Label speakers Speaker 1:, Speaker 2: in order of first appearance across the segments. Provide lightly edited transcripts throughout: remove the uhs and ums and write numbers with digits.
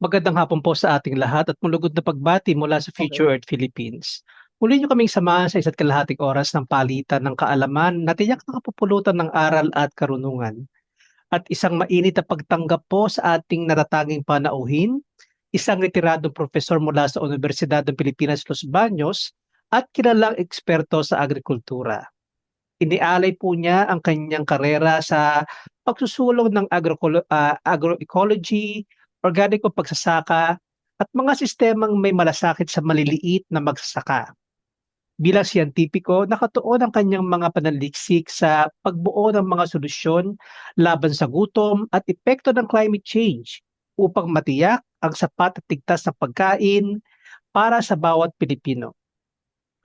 Speaker 1: Magandang hapon po sa ating lahat at malugod na pagbati mula sa
Speaker 2: Okay.
Speaker 1: Future Earth Philippines. Muli niyo kaming samahan sa isa't kalahating oras ng palitan ng kaalaman na tiyak na kapupulutan ng aral at karunungan. At isang mainit na pagtanggap po sa ating natatanging panauhin, isang retiradong profesor mula sa Universidad ng Pilipinas Los Baños at kilalang eksperto sa agrikultura. Inialay po niya ang kanyang karera sa pagsusulong ng agroecology, organic o pagsasaka, at mga sistemang may malasakit sa maliliit na magsasaka. Bilang siyentipiko, nakatuon ang kanyang mga pananaliksik sa pagbuo ng mga solusyon laban sa gutom at epekto ng climate change upang matiyak ang sapat at tigtas na pagkain para sa bawat Pilipino.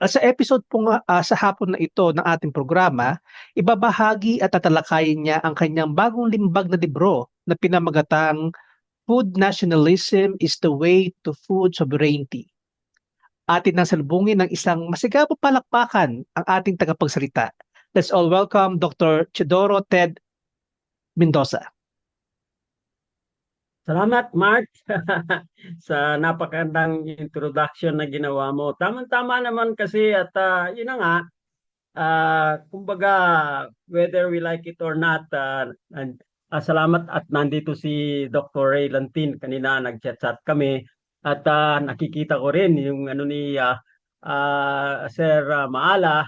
Speaker 1: Sa episode po sa hapon na ito ng ating programa, ibabahagi at tatalakayin niya ang kanyang bagong limbag na libro na pinamagatang Food Nationalism is the Way to Food Sovereignty. Atin nang salubungin ng isang masigabong palakpakan ang ating tagapagsalita. Let's all welcome Dr. Chidoro Ted Mendoza.
Speaker 2: Salamat, Mark, sa napakandang introduction na ginawa mo. Tama-tama naman kasi at yun na nga, kumbaga, whether we like it or not, salamat at nandito si Dr. Ray Lantin. Kanina nag-chat-chat kami at nakikita ko rin yung ano ni Sir Maala.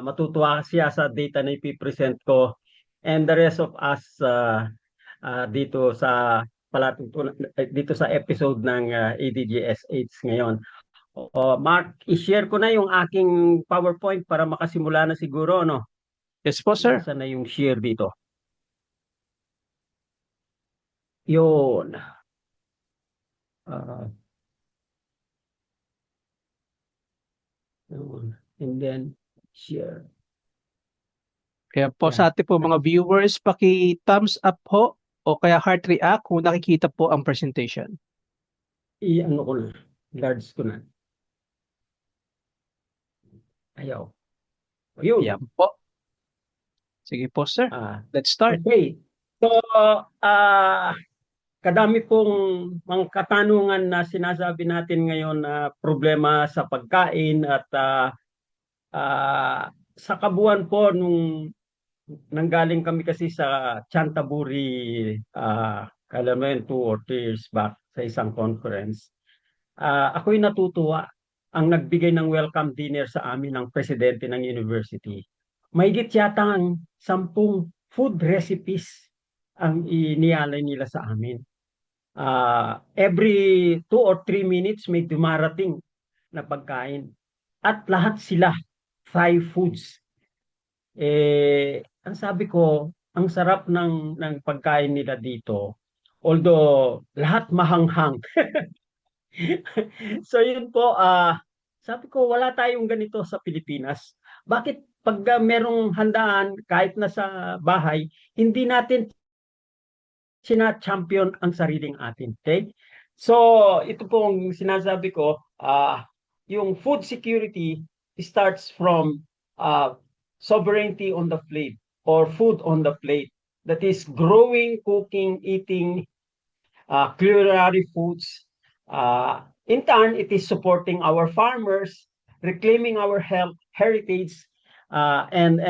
Speaker 2: Matutuwa siya sa data na ipipresent ko. And the rest of us dito sa dito sa episode ng ADGSH ngayon. Mark, i-share ko na yung aking PowerPoint para makasimula na siguro, no?
Speaker 1: Yes po, sir.
Speaker 2: Nasaan na yung share dito? Yun. Uh, yun. And then, share.
Speaker 1: Kaya po
Speaker 2: Yeah.
Speaker 1: sa ating po mga viewers, paki-thumbs up po o kaya heart react kung nakikita po ang presentation.
Speaker 2: I-ano ko na. Large ko na. Ayaw. Ayun.
Speaker 1: Yan po. Sige po, sir.
Speaker 2: Ah,
Speaker 1: Let's start.
Speaker 2: okay. So, ah, kadami pong mga katanungan na sinasabi natin ngayon na problema sa pagkain at sa kabuuan po nung nanggaling kami kasi sa Chantaburi, kailan mo yun, 2 or 3 years back sa isang conference. Ako'y natutuwa ang nagbigay ng welcome dinner sa amin ng presidente ng university. Mahigit yata ang 10 food recipes ang inialay nila sa amin. Every 2 or 3 minutes may dumarating na pagkain. At lahat sila Thai foods. Ang sabi ko, ang sarap ng pagkain nila dito. Although lahat mahanghang. So yun po, sabi ko wala tayong ganito sa Pilipinas. Bakit pag merong handaan kahit na sa bahay, hindi natin sina-champion ang sariling atin. Okay? So, ito pong sinasabi ko, yung food security starts from sovereignty on the plate or food on the plate. That is growing, cooking, eating culinary foods. In turn, it is supporting our farmers, reclaiming our health heritage, and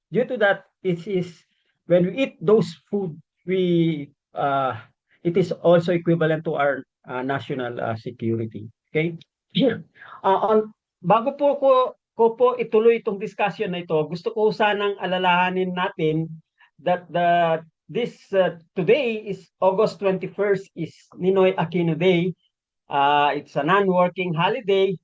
Speaker 2: due to that, it is when we eat those food, we it is also equivalent to our national security. Okay. Bago po ko po ituloy itong discussion na ito, gusto ko sanang alalahanin natin that this today is August 21st is Ninoy Aquino Day. It's a non-working holiday.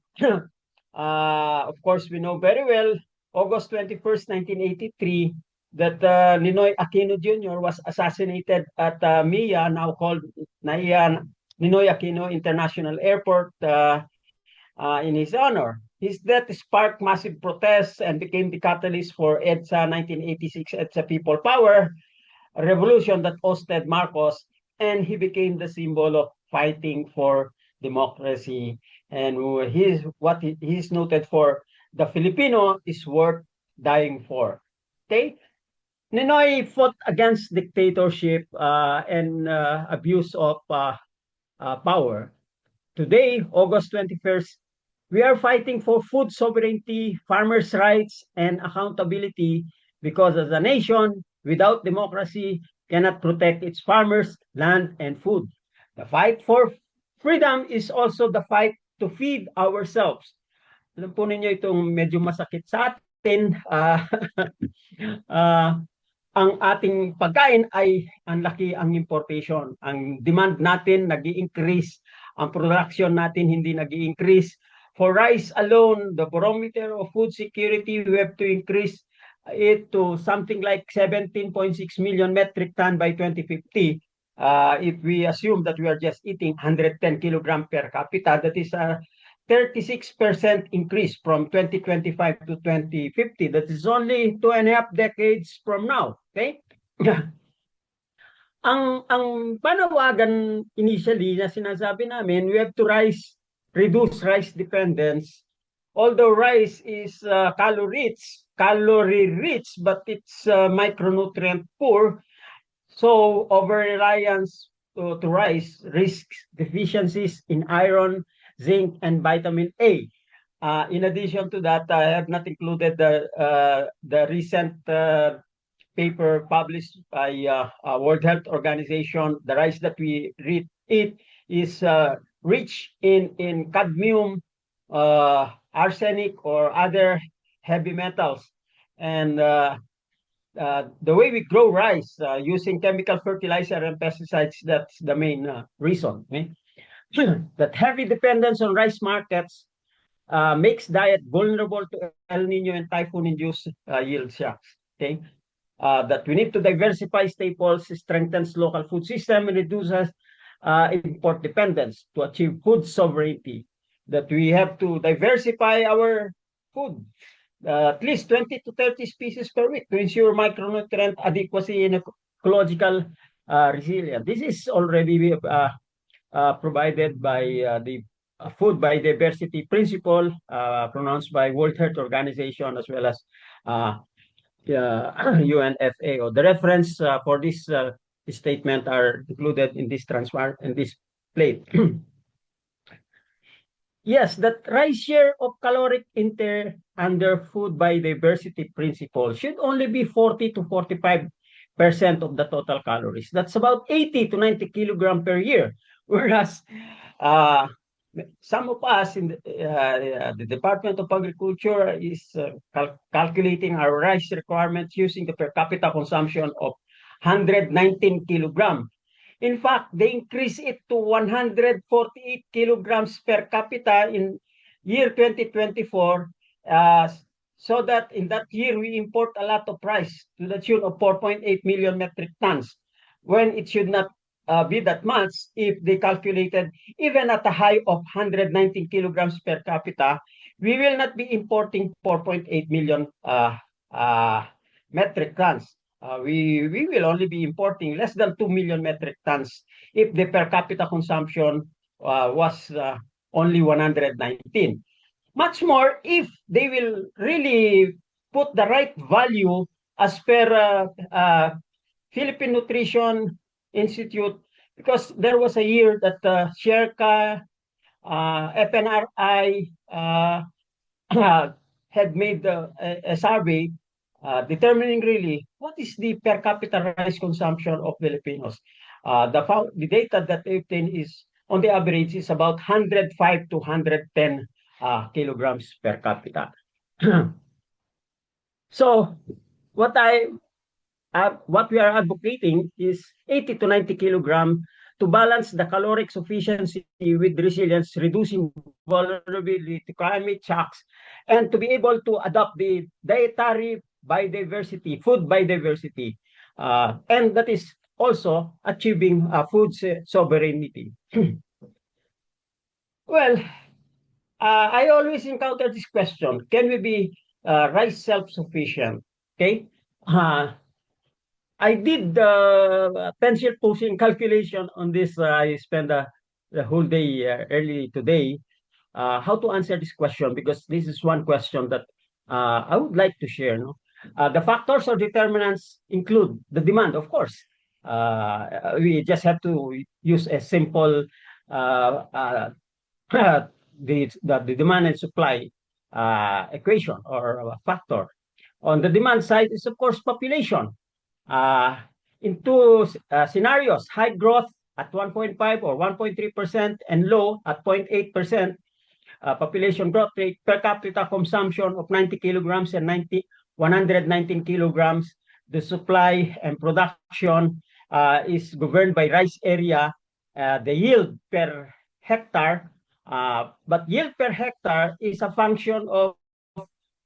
Speaker 2: Of course, we know very well August 21st, 1983, that Ninoy Aquino Jr. was assassinated at MIA, now called Ninoy Aquino International Airport, in his honor. His death sparked massive protests and became the catalyst for EDSA 1986 EDSA People Power, a revolution that ousted Marcos, and he became the symbol of fighting for democracy. And he's noted for, the Filipino is worth dying for. Okay? Ninoy fought against dictatorship and abuse of power. Today, August 21st, we are fighting for food sovereignty, farmers' rights, and accountability because as a nation without democracy cannot protect its farmers, land, and food. The fight for freedom is also the fight to feed ourselves. Alam po ninyo itong medyo masakit sa atin. uh, ang ating pagkain ay ang laki ang importation. Ang demand natin nag-i-increase, ang production natin hindi nag-i-increase. For rice alone, the barometer of food security, we have to increase it to something like 17.6 million metric ton by 2050. If we assume that we are just eating 110 kilogram per capita, that is a 36% increase from 2025 to 2050. That is only 2.5 decades from now. Okay? ang panawagan initially na sinasabi namin, we have to reduce rice dependence. Although rice is calorie rich, but it's micronutrient poor. So over-reliance to rice risks deficiencies in iron, zinc, and vitamin A. In addition to that, I have not included the recent paper published by World Health Organization. The rice that we eat is rich in cadmium, arsenic, or other heavy metals. And the way we grow rice using chemical fertilizer and pesticides, that's the main reason. Okay? That heavy dependence on rice markets makes diet vulnerable to El Nino and typhoon-induced yield shocks. Okay? That we need to diversify staples, strengthens local food system, and reduces import dependence to achieve food sovereignty. That we have to diversify our food, at least 20 to 30 species per week to ensure micronutrient adequacy and ecological resilience. This is already provided by the Food Biodiversity Principle pronounced by World Health Organization as well as UNFAO. The reference for this statement are included in this plate. Yes, that rice share of caloric intake under Food Biodiversity Principle should only be 40 to 45% of the total calories. That's about 80 to 90 kilogram per year. Whereas some of us in the Department of Agriculture is calculating our rice requirements using the per capita consumption of 119 kilogram. In fact, they increased it to 148 kilograms per capita in year 2024, so that in that year we import a lot of rice to the tune of 4.8 million metric tons, when it should not be that much if they calculated even at a high of 119 kilograms per capita, we will not be importing 4.8 million metric tons. We will only be importing less than 2 million metric tons if the per capita consumption was only 119. Much more if they will really put the right value as per Philippine Nutrition Institute, because there was a year that SHERCA, FNRI had made a survey determining really what is the per capita rice consumption of Filipinos. The data that they obtain is, on the average, is about 105 to 110 kilograms per capita. So what we are advocating is 80 to 90 kilogram to balance the caloric sufficiency with resilience, reducing vulnerability to climate shocks, and to be able to adopt the dietary biodiversity, food biodiversity, and that is also achieving food sovereignty. Well, I always encounter this question: can we be rice self-sufficient? Okay. I did the pencil pushing calculation on this. I spent the whole day early today how to answer this question, because this is one question that I would like to share. No? The factors or determinants include the demand, of course. We just have to use a simple the demand and supply equation or factor. On the demand side is, of course, population. In two scenarios, high growth at 1.5 or 1.3% and low at 0.8% population growth rate, per capita consumption of 90 kilograms and 119 kilograms. The supply and production is governed by rice area, the yield per hectare, but yield per hectare is a function of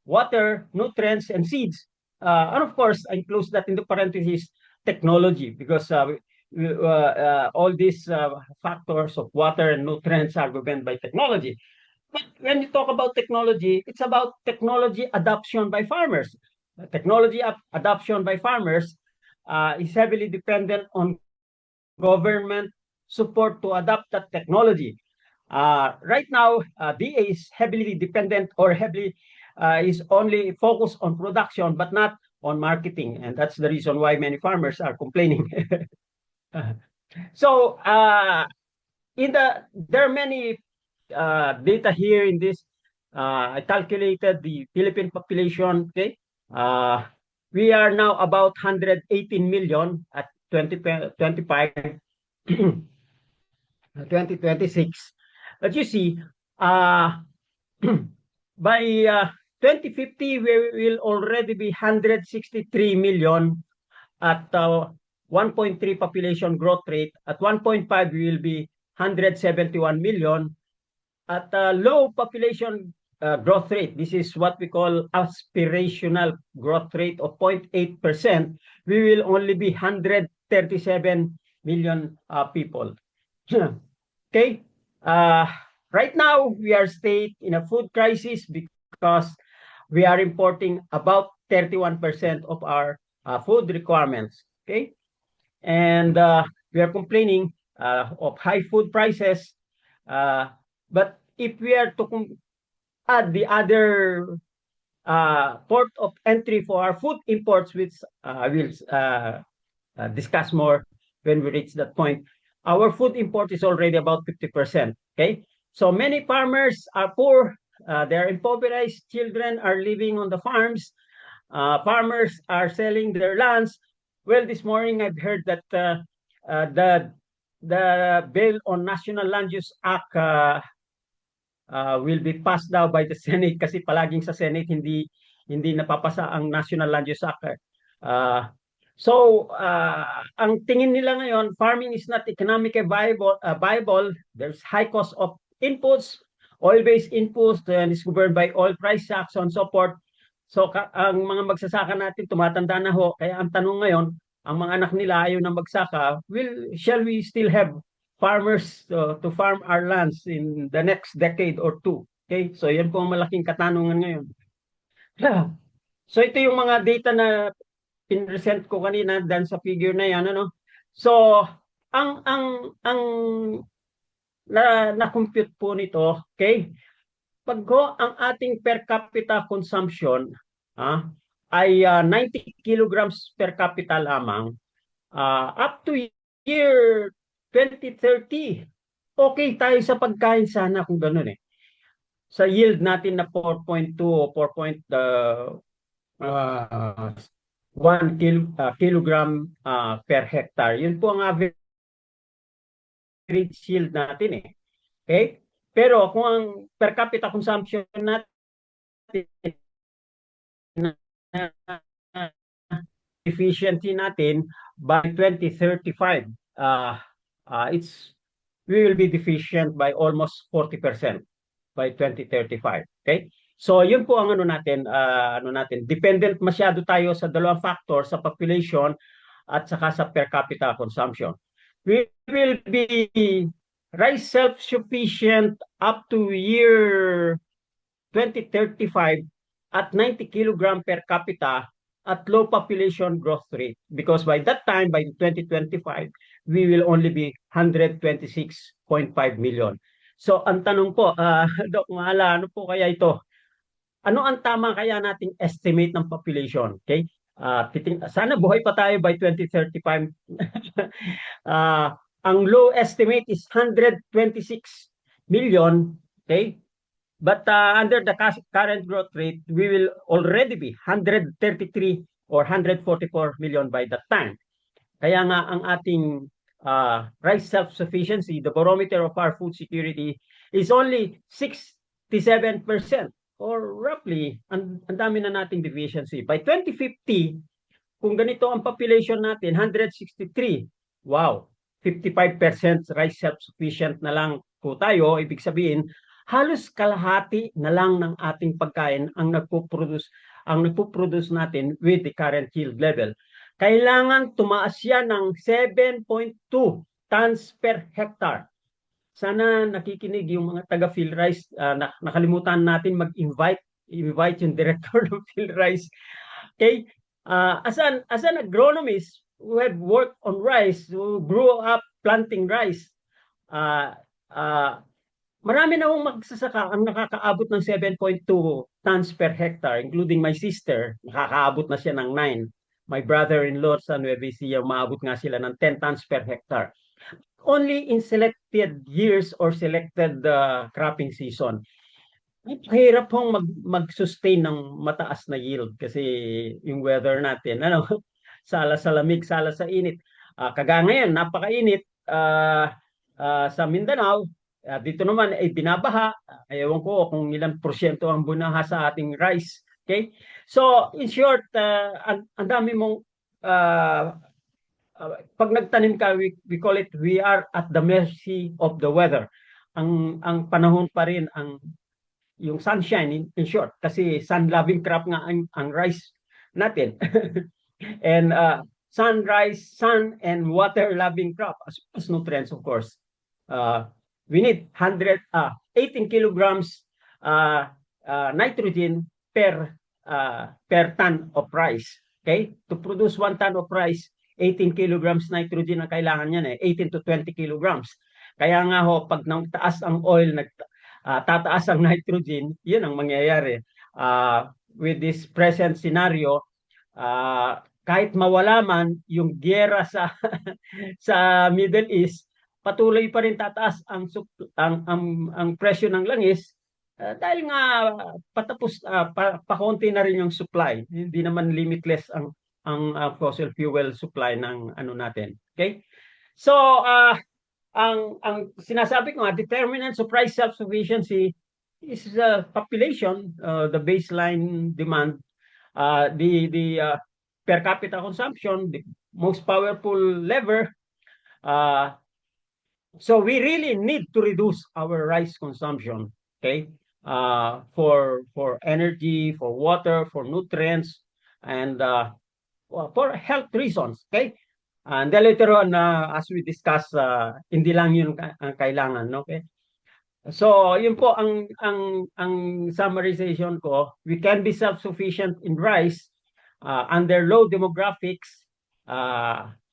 Speaker 2: water, nutrients, and seeds. And of course, I include that in the parentheses, technology, because all these factors of water and nutrients are governed by technology. But when you talk about technology, it's about technology adoption by farmers. Technology adoption by farmers is heavily dependent on government support to adopt that technology. Right now, DA is heavily dependent or heavily is only focused on production, but not on marketing. And that's the reason why many farmers are complaining. So there are many data here in this. I calculated the Philippine population. Okay, we are now about 118 million at 2025, 2026. But you see, by 2050, we will already be 163 million at 1.3 population growth rate. At 1.5, we will be 171 million. At a low population growth rate, this is what we call aspirational growth rate of 0.8%, we will only be 137 million people. Okay. Right now, we are state in a food crisis because we are importing about 31% of our food requirements. Okay. And we are complaining of high food prices. But if we are to add the other port of entry for our food imports, which we'll discuss more when we reach that point, our food import is already about 50%. Okay, so many farmers are poor. They are impoverished. Children are living on the farms. Farmers are selling their lands. Well, this morning I've heard that the bill on National Land Use Act will be passed now by the Senate kasi palaging sa Senate hindi napapasa ang National Land Use Act. So ang tingin nila ngayon, farming is not economically viable. There's high cost of inputs, oil-based inputs, and is governed by oil price shocks and so forth. So ang mga magsasaka natin tumatanda na ho, kaya ang tanong ngayon, ang mga anak nila ayaw na magsaka, shall we still have farmers to farm our lands in the next decade or two? Okay, so yan po ang malaking katanungan ngayon. So ito yung mga data na pinresent ko kanina dan sa figure na yan, ano. So ang na-compute po nito, okay? Pag ang ating per capita consumption ay 90 kilograms per capita lamang, up to year 2030, okay tayo sa pagkain sana kung gano'n eh. Sa yield natin na 4.2 o 4.1 kilogram per hectare. Yun po ang average yield natin eh. Okay? Pero kung ang per capita consumption natin efficiency natin by 2035, we will be deficient by almost 40% by 2035. Okay? So yun po ang ano natin, dependent masyado tayo sa dalawang factor, sa population at saka sa per capita consumption. We will be rice self-sufficient up to year 2035 at 90 kilogram per capita at low population growth rate, because by that time, by 2025, we will only be 126.5 million. So ang tanong po, Doc Mahala, ano po kaya ito? Ano ang tama kaya nating estimate ng population? Okay? Sana buhay pa tayo by 2035. ang low estimate is 126 million, okay? But under the current growth rate, we will already be 133 or 144 million by that time. Kaya nga ang ating rice self-sufficiency, the barometer of our food security, is only 67% or roughly, ang dami na nating deficiency. By 2050, kung ganito ang population natin, 163, wow, 55% rice self-sufficient na lang po tayo. Ibig sabihin, halos kalahati na lang ng ating pagkain ang nagpo-produce natin with the current yield level. Kailangan tumaas yan ng 7.2 tons per hectare. Sana nakikinig yung mga taga PhilRice. Nakalimutan natin invite yung director ng PhilRice. Okay? As an agronomist who have worked on rice, who grew up planting rice, marami na akong magsasaka ang nakakaabot ng 7.2 tons per hectare, including my sister, nakakaabot na siya ng 9. My brother-in-law sa Nueva Ecija, maabot nga sila ng 10 tons per hectare. Only in selected years or selected cropping season. Hirap pong mag-sustain ng mataas na yield kasi yung weather natin, sala sa lamig, sala sa init. Kagaya ngayon, napakainit sa Mindanao. Dito naman ay binabaha. Ewan ko kung ilang porsyento ang bunaha sa ating rice. Okay? So, in short, ang dami mong pag nagtanim ka, we call it, we are at the mercy of the weather. Ang panahon pa rin yung sunshine in short, kasi sun-loving crop nga ang rice natin. And sun and water-loving crop as nutrients, of course. We need 18 kilograms nitrogen per ton of rice. Okay? To produce 1 ton of rice, 18 kilograms nitrogen ang kailangan yan 18 to 20 kilograms. Kaya nga ho, pag nagtaas ang oil, tataas ang nitrogen, yun ang mangyayari. With this present scenario, kahit mawala man yung giyera sa sa Middle East, patuloy pa rin tataas ang presyo ng langis dahil nga patapos pakonti na rin yung supply. Hindi naman limitless ang fossil fuel supply ng ano natin. Okay? So ang sinasabi ko nga, determinants of rice self-sufficiency is population, the baseline demand, the per capita consumption, the most powerful lever. So we really need to reduce our rice consumption, okay? For energy, for water, for nutrients, and for health reasons, okay? And then later on, as we discuss, hindi lang yun ang kailangan, okay? So, yun po ang summarization ko. We can be self-sufficient in rice under low demographics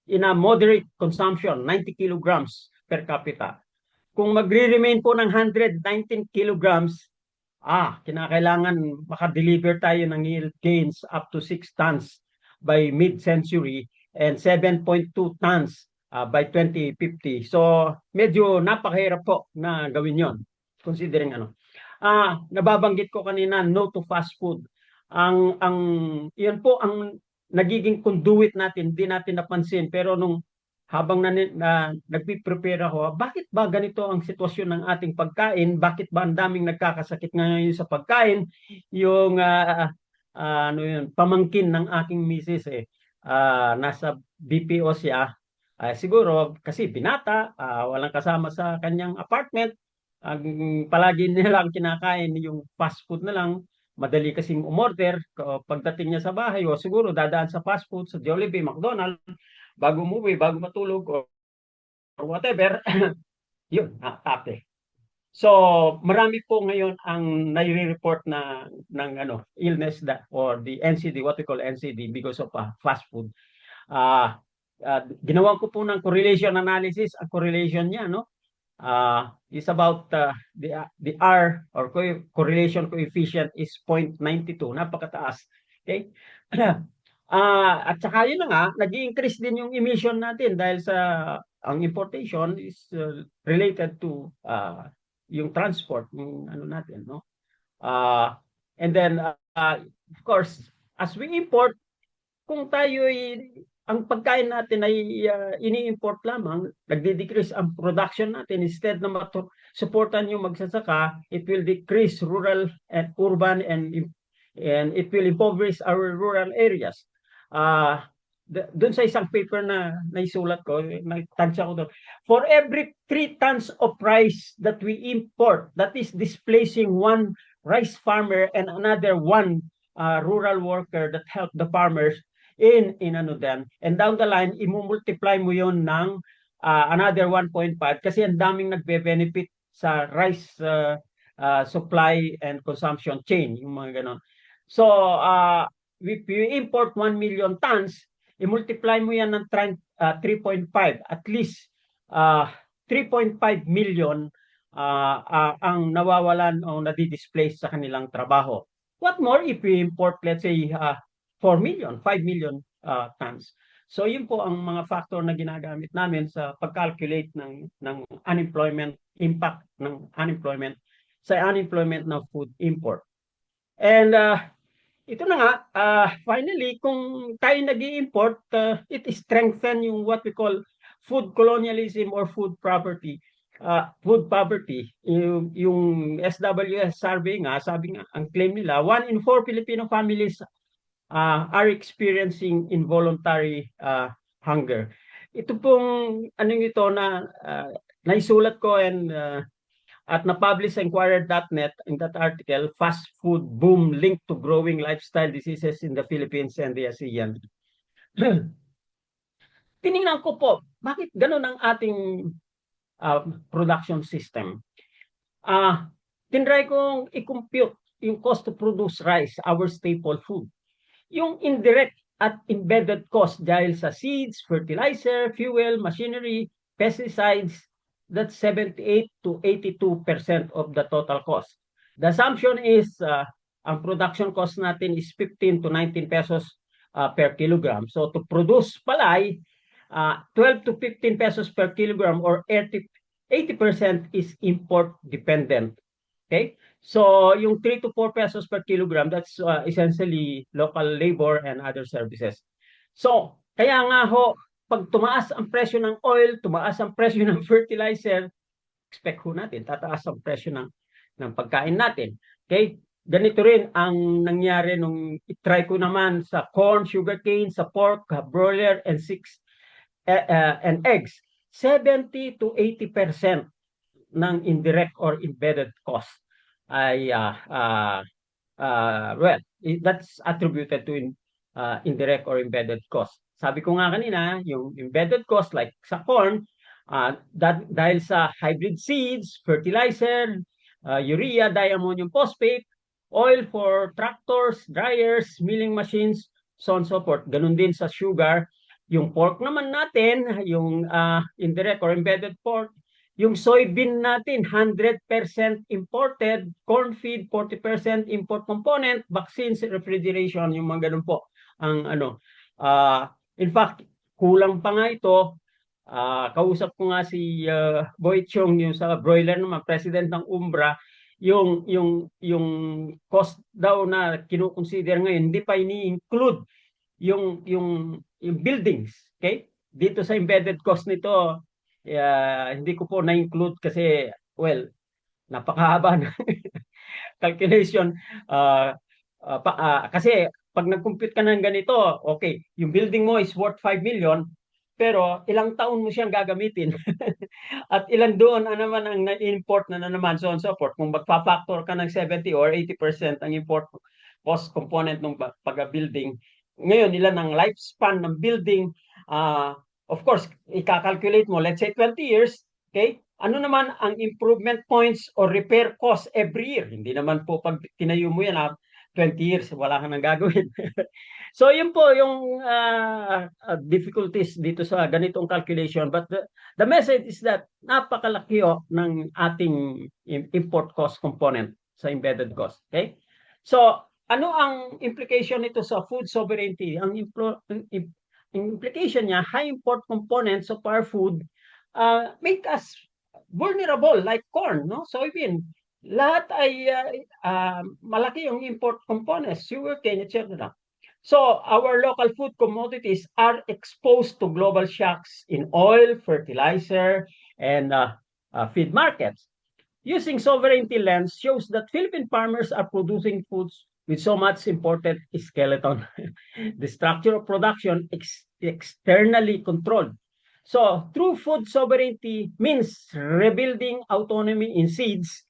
Speaker 2: in a moderate consumption, 90 kilograms per capita. Kung magre-remain po ng 119 kilograms, kinakailangan makadeliver tayo ng yield gains up to 6 tons by mid-century and 7.2 tons by 2050. So, medyo napakahirap po na gawin yon. Considering nababanggit ko kanina, no to fast food. Yan po ang nagiging conduit natin, di natin napansin. Pero habang nagpiprepare ako, bakit ba ganito ang sitwasyon ng ating pagkain? Bakit ba ang daming nagkakasakit ngayon sa pagkain? Yung pamangkin ng aking misis nasa BPO siya. Siguro kasi binata, walang kasama sa kanyang apartment. Palagi nila lang kinakain yung fast food na lang. Madali kasing umorder. Pagdating niya sa bahay, siguro dadaan sa fast food, sa Jollibee, McDonald's, bago umuwi, bago matulog, or whatever. Yun, ate. So, marami po ngayon ang nai-report ng illness or the NCD, what we call NCD, because of fast food. Ginawa ko po ng correlation analysis. Ang correlation niya, is about the R or correlation coefficient is 0.92. Napakataas. Okay? At saka yun na nga, nag-i-increase din yung emission natin dahil sa ang importation is related to yung transport, yung ano natin, no? Uh, and then, of course, as we import, kung tayo ang pagkain natin ay ini-import lamang, nagde-decrease ang production natin instead na supportan yung magsasaka, it will decrease rural and urban and it will impoverish our rural areas. Doon sa isang paper na naisulat ko, nagtansya ko doon, for every 3 tons of rice that we import, that is displacing one rice farmer and another one rural worker that help the farmers in ano then. And down the line, imumultiply mo yon ng another 1.5 kasi ang daming nagbe-benefit sa rice supply and consumption chain, yung mga ganon. So, if you import 1 million tons, i-multiply mo yan ng 3.5, at least 3.5 million ang nawawalan o nadi-displace sa kanilang trabaho. What more if we import, let's say, 4 million, 5 million tons? So yun po ang mga factor na ginagamit namin sa pag-calculate ng unemployment, impact ng unemployment sa unemployment ng food import. And ito na nga, finally, kung tayo nag-i-import, it strengthen yung what we call food colonialism or food poverty. Food poverty. Yung SWS survey nga, sabi nga, ang claim nila, 1 in 4 Filipino families are experiencing involuntary hunger. Ito pong anong ito na naisulat ko and at na-publish sa Inquirer.net in that article, fast food boom linked to growing lifestyle diseases in the Philippines and the ASEAN. Tiningnan ko po, bakit ganun ang ating production system? Tinry kong i-compute yung cost to produce rice, our staple food. Yung indirect at embedded cost dahil sa seeds, fertilizer, fuel, machinery, pesticides, that's 78 to 82% of the total cost. The assumption is ang production cost natin is 15 to 19 pesos per kilogram. So to produce palay, 12 to 15 pesos per kilogram or 80% is import dependent. Okay? So yung 3 to 4 pesos per kilogram, that's essentially local labor and other services. So kaya nga ho, pag tumaas ang presyo ng oil, tumaas ang presyo ng fertilizer, expect ho natin, tataas ang presyo ng pagkain natin. Okay? Ganito rin ang nangyari nung itry ko naman sa corn, sugarcane, sa pork, broiler, and eggs. 70 to 80% ng indirect or embedded cost ay, well, that's attributed to indirect or embedded cost. Sabi ko nga kanina, yung embedded cost like sa corn, dahil sa hybrid seeds, fertilizer, urea, diammonium phosphate, oil for tractors, dryers, milling machines, so on and so forth. Ganun din sa sugar. Yung pork naman natin, yung indirect or embedded pork, yung soybean natin, 100% imported, corn feed, 40% import component, vaccines, refrigeration, yung mga ganun po. Ang ano, in fact, kulang pa nga ito. Kausap ko nga si Boy Chong, yung sa broiler naman, president ng UMBRA, yung cost daw na kinukonsider ngayon, hindi pa ini-include yung buildings. Okay? Dito sa embedded cost nito, hindi ko po na-include kasi, well, napakahaba na calculation. Kasi pag nag-compute ka ng ganito, okay, yung building mo is worth 5 million, pero ilang taon mo siyang gagamitin. At ilan doon naman ang na-import na naman, so on so forth. Kung magpa-factor ka ng 70 or 80% ang import cost component ng pag-building, ngayon ilan ang lifespan ng building, of course, ika-calculate mo, let's say 20 years, okay? Ano naman ang improvement points or repair cost every year? Hindi naman po pag tinayo mo yan, 20 years, wala ka nang gagawin. So, yun po yung difficulties dito sa ganitong calculation. But the message is that napakalaki ng ating import cost component sa embedded cost. Okay? So, ano ang implication nito sa food sovereignty? Ang implication niya, high import components of our food make us vulnerable like corn, no? Soybean. Lahat ay malaki yung import components, sugarcane, etc. So our local food commodities are exposed to global shocks in oil, fertilizer, and feed markets. Using sovereignty lens shows that Philippine farmers are producing foods with so much imported skeleton. The structure of production externally controlled. So, true food sovereignty means rebuilding autonomy in seeds,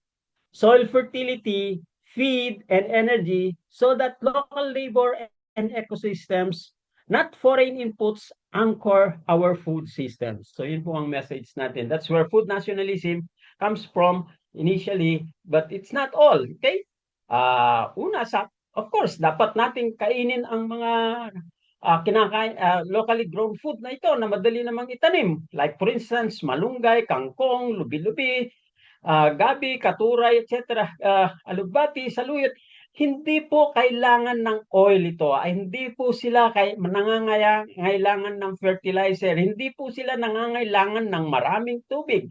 Speaker 2: soil fertility, feed, and energy so that local labor and ecosystems, not foreign inputs, anchor our food systems. So yun po ang message natin. That's where food nationalism comes from initially, but it's not all. Okay? Of course, dapat nating kainin ang mga kinakain, locally grown food na ito na madali namang itanim. Like for instance, malunggay, kangkong, lubi-lubi, gabi, katuray, etc., alugbati, saluyot, hindi po kailangan ng oil ito. Hindi po sila nangangailangan ng fertilizer. Hindi po sila nangangailangan ng maraming tubig.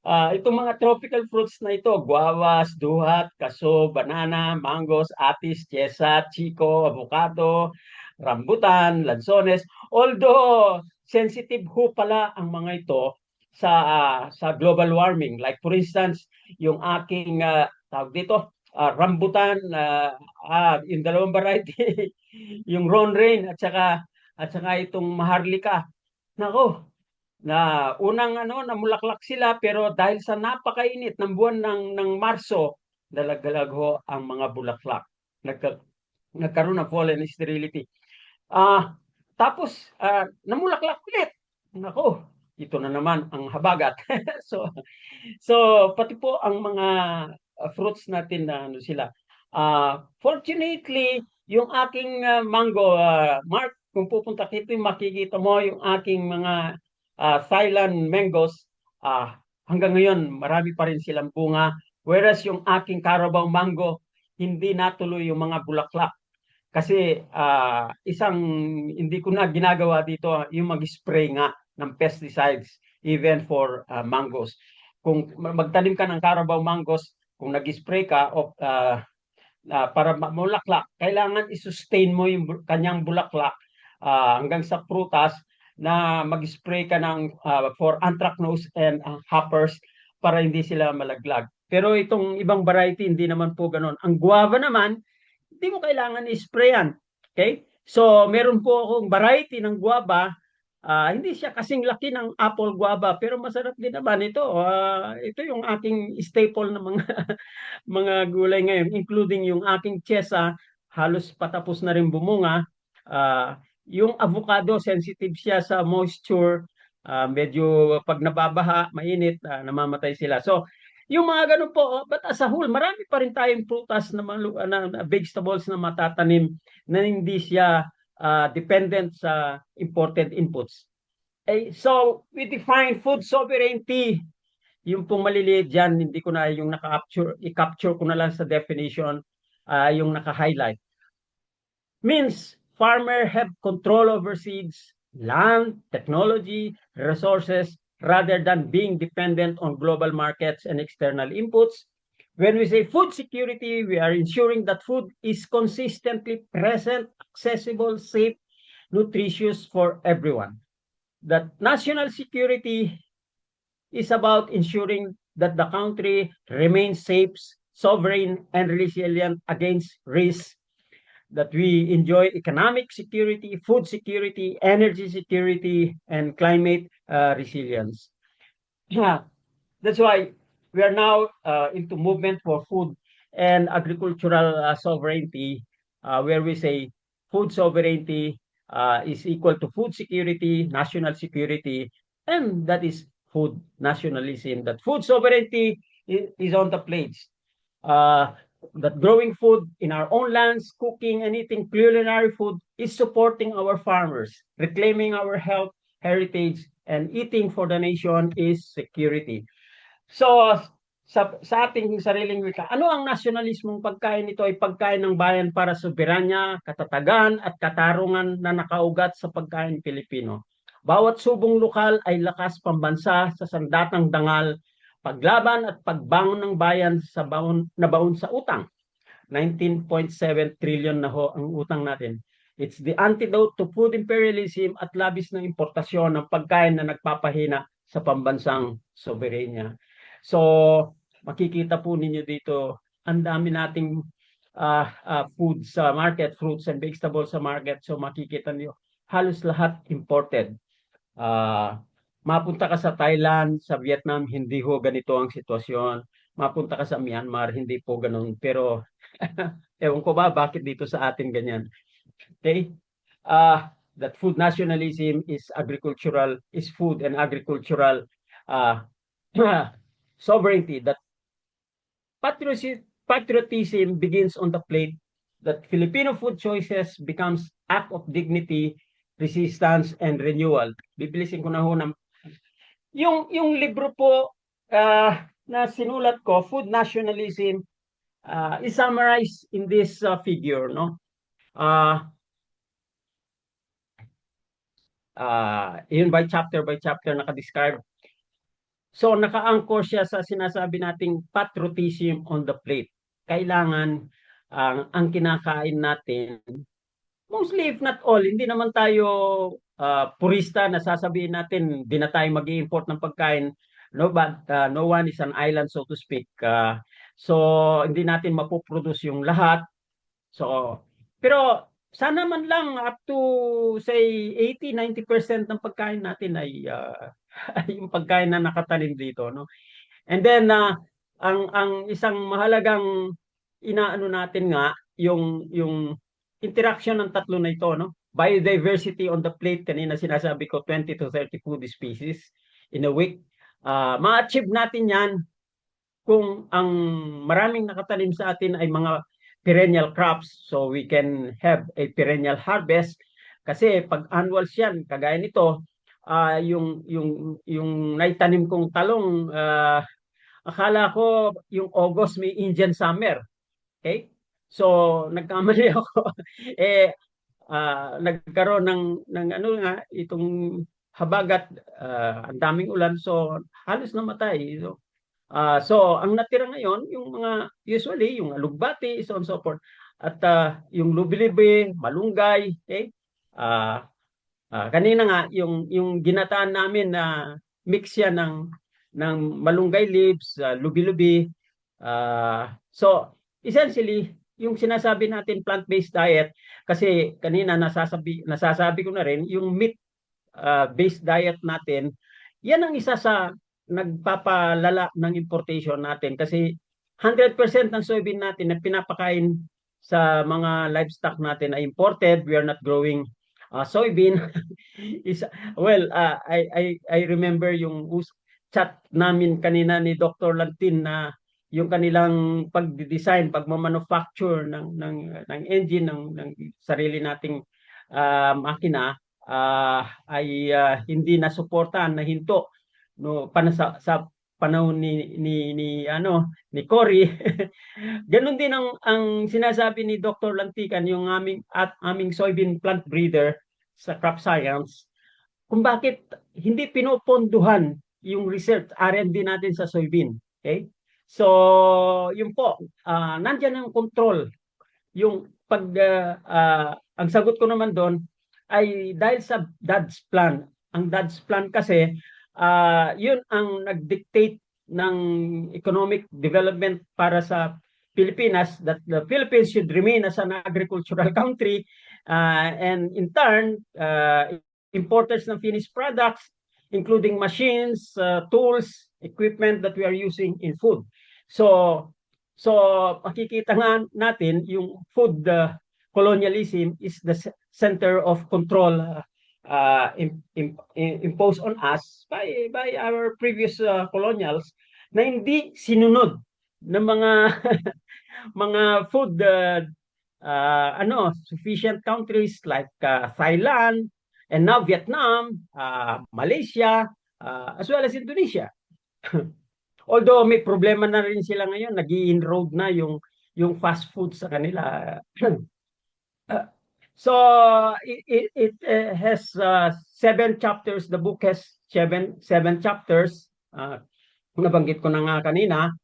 Speaker 2: Itong mga tropical fruits na ito, guavas, duhat, kaso, banana, mangos, atis, chesa, chico, avocado, rambutan, lanzones. Although sensitive ho pala ang mga ito sa global warming. Like for instance, yung aking tawag dito, rambutan, yung dalawang variety, yung Ron Rain at saka itong Maharlika. Nako, na unang namulaklak sila pero dahil sa napakainit ng buwan ng Marso, dalagdalag ho ang mga bulaklak. Nagkaroon ng fallen sterility. Tapos namulaklak ulit. Nako, ito na naman ang habagat. so so pati po ang mga fruits natin na sila. Fortunately, yung aking mango, Mark, kung pupunta dito, makikita mo yung aking mga Thailand mangoes. Hanggang ngayon, marami pa rin silang bunga. Whereas yung aking Carabao mango, hindi natuloy yung mga bulaklak. Kasi isang hindi ko na ginagawa dito yung mag-spray nga ng pesticides even for mangoes. Kung magtanim ka ng Carabao mangoes, kung nag-spray ka para mulaklak, kailangan i-sustain mo yung kanyang bulaklak hanggang sa prutas na mag-spray ka ng for anthracnose and hoppers para hindi sila malaglag. Pero itong ibang variety, hindi naman po ganun. Ang guava naman, hindi mo kailangan i-sprayan. Okay? So, meron po akong variety ng guava. Hindi siya kasing laki ng apple guava, pero masarap din naman ito. Ito yung aking staple na mga mga gulay ngayon, including yung aking chesa, halos patapos na rin bumunga. Yung avocado, sensitive siya sa moisture. Medyo pag nababaha, mainit, namamatay sila. So, yung mga ganun po, but as a whole, marami pa rin tayong prutas na vegetables na matatanim na hindi siya dependent sa imported inputs. So, we define food sovereignty. Yung pong maliliit dyan, hindi ko na yung i-capture ko na lang sa definition, yung naka-highlight. Means farmer have control over seeds, land, technology, resources, rather than being dependent on global markets and external inputs. When we say food security, we are ensuring that food is consistently present, accessible, safe, nutritious for everyone. That national security is about ensuring that the country remains safe, sovereign, and resilient against risks, that we enjoy economic security, food security, energy security, and climate resilience. Yeah, that's why we are now into movement for food and agricultural sovereignty, where we say food sovereignty is equal to food security, national security, and that is food nationalism. That food sovereignty is on the plates. That growing food in our own lands, cooking and eating culinary food is supporting our farmers, reclaiming our health, heritage, and eating for the nation is security. So, sa ating sariling wika, ano ang nasyonalismong pagkain? Ito ay pagkain ng bayan para soberanya, katatagan, at katarungan na nakaugat sa pagkain Pilipino. Bawat subong lokal ay lakas pambansa sa sandatang dangal, paglaban at pagbangon ng bayan sa baon sa utang. 19.7 trillion na ho ang utang natin. It's the antidote to food imperialism at labis ng importasyon ng pagkain na nagpapahina sa pambansang soberenya. So, makikita po ninyo dito, ang dami nating food sa market, fruits and vegetables sa market. So, makikita niyo, halos lahat imported. Mapunta ka sa Thailand, sa Vietnam, hindi ho ganito ang sitwasyon. Mapunta ka sa Myanmar, hindi po ganun. Pero ewan ko ba bakit dito sa atin ganyan. Okay? That food nationalism is agricultural, is food and agricultural uh, sovereignty. That patriotism begins on the plate. That Filipino food choices becomes act of dignity, resistance, and renewal. Bibilisin ko na ho ng yung libro po na sinulat ko, Food Nationalism, is summarized in this figure, no? Yun by chapter naka-describe. So naka-anchor siya sa sinasabi nating patriotism on the plate. Kailangan ang kinakain natin, mostly if not all, hindi naman tayo purista na sasabihin natin di na tayo mag-i-import ng pagkain. No, but no one is an island, so to speak. So hindi natin mapoproduce yung lahat. So, pero sana man lang up to say 80-90% ng pagkain natin ay yung pagkain na nakatanim dito, no? And then ang isang mahalagang inaano natin nga yung interaction ng tatlo na ito, no? Biodiversity on the plate, kanina sinasabi ko 20 to 30 food species in a week. Ma-achieve natin 'yan kung ang maraming nakatanim sa atin ay mga perennial crops, so we can have a perennial harvest. Kasi pag annuals yan, kagaya nito, yung naitanim kong talong, akala ko yung August may Indian summer. Okay? So nagkamali ako. Nagkaroon ng ano nga itong habagat, ang daming ulan, so halos namatay. So ang natira ngayon, yung mga usually, yung alugbati, so on so forth. At yung lubilibi, malunggay, okay? Kanina nga, yung ginataan namin na mix yan ng malunggay leaves, lubi-lubi. So essentially, yung sinasabi natin plant-based diet, kasi kanina nasasabi ko na rin, yung meat-based diet natin, yan ang isa sa nagpapalala ng importation natin kasi 100% ng soybean natin na pinapakain sa mga livestock natin ay imported. We are not growing soybean. is well, I remember yung chat namin kanina ni Dr. Lantin na yung kanilang pag-design, pagmamanufacture ng engine ng sarili nating makina ay hindi na suportahan na hinto no sa panahon ni Cory. Ganun din ang sinasabi ni Dr. Lantican, yung aming soybean plant breeder sa Crop Science, kung bakit hindi pinoponduhan yung research R&D natin sa soybean. Okay? So, yun po, nandyan ang control. Yung ang sagot ko naman doon ay dahil sa DADS plan. Ang DADS plan kasi, yun ang nag-dictate ng economic development para sa Pilipinas, that the Philippines should remain as an agricultural country, and in turn, importers ng finished products, including machines, tools, equipment that we are using in food. So makikita nga natin yung food colonialism is the center of control imposed on us by our previous colonials na hindi sinunod ng mga mga food sufficient countries like Thailand and now Vietnam, Malaysia, as well as Indonesia. Although may problema na rin sila ngayon, nag-i-inroad na yung fast food sa kanila. So it has 7 chapters. The book has seven chapters. Nabanggit ko na nga kanina.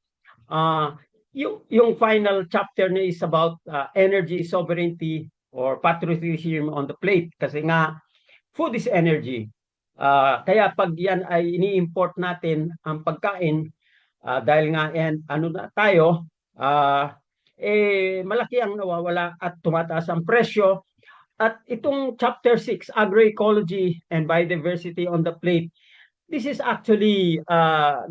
Speaker 2: Uh, yung final chapter niya is about energy sovereignty or patriotism on the plate. Kasi nga, food is energy. Kaya pag yan ay ini-import natin ang pagkain, dahil nga ano na tayo, malaki ang nawawala at tumataas ang presyo. At itong chapter 6, agroecology and biodiversity on the plate, this is actually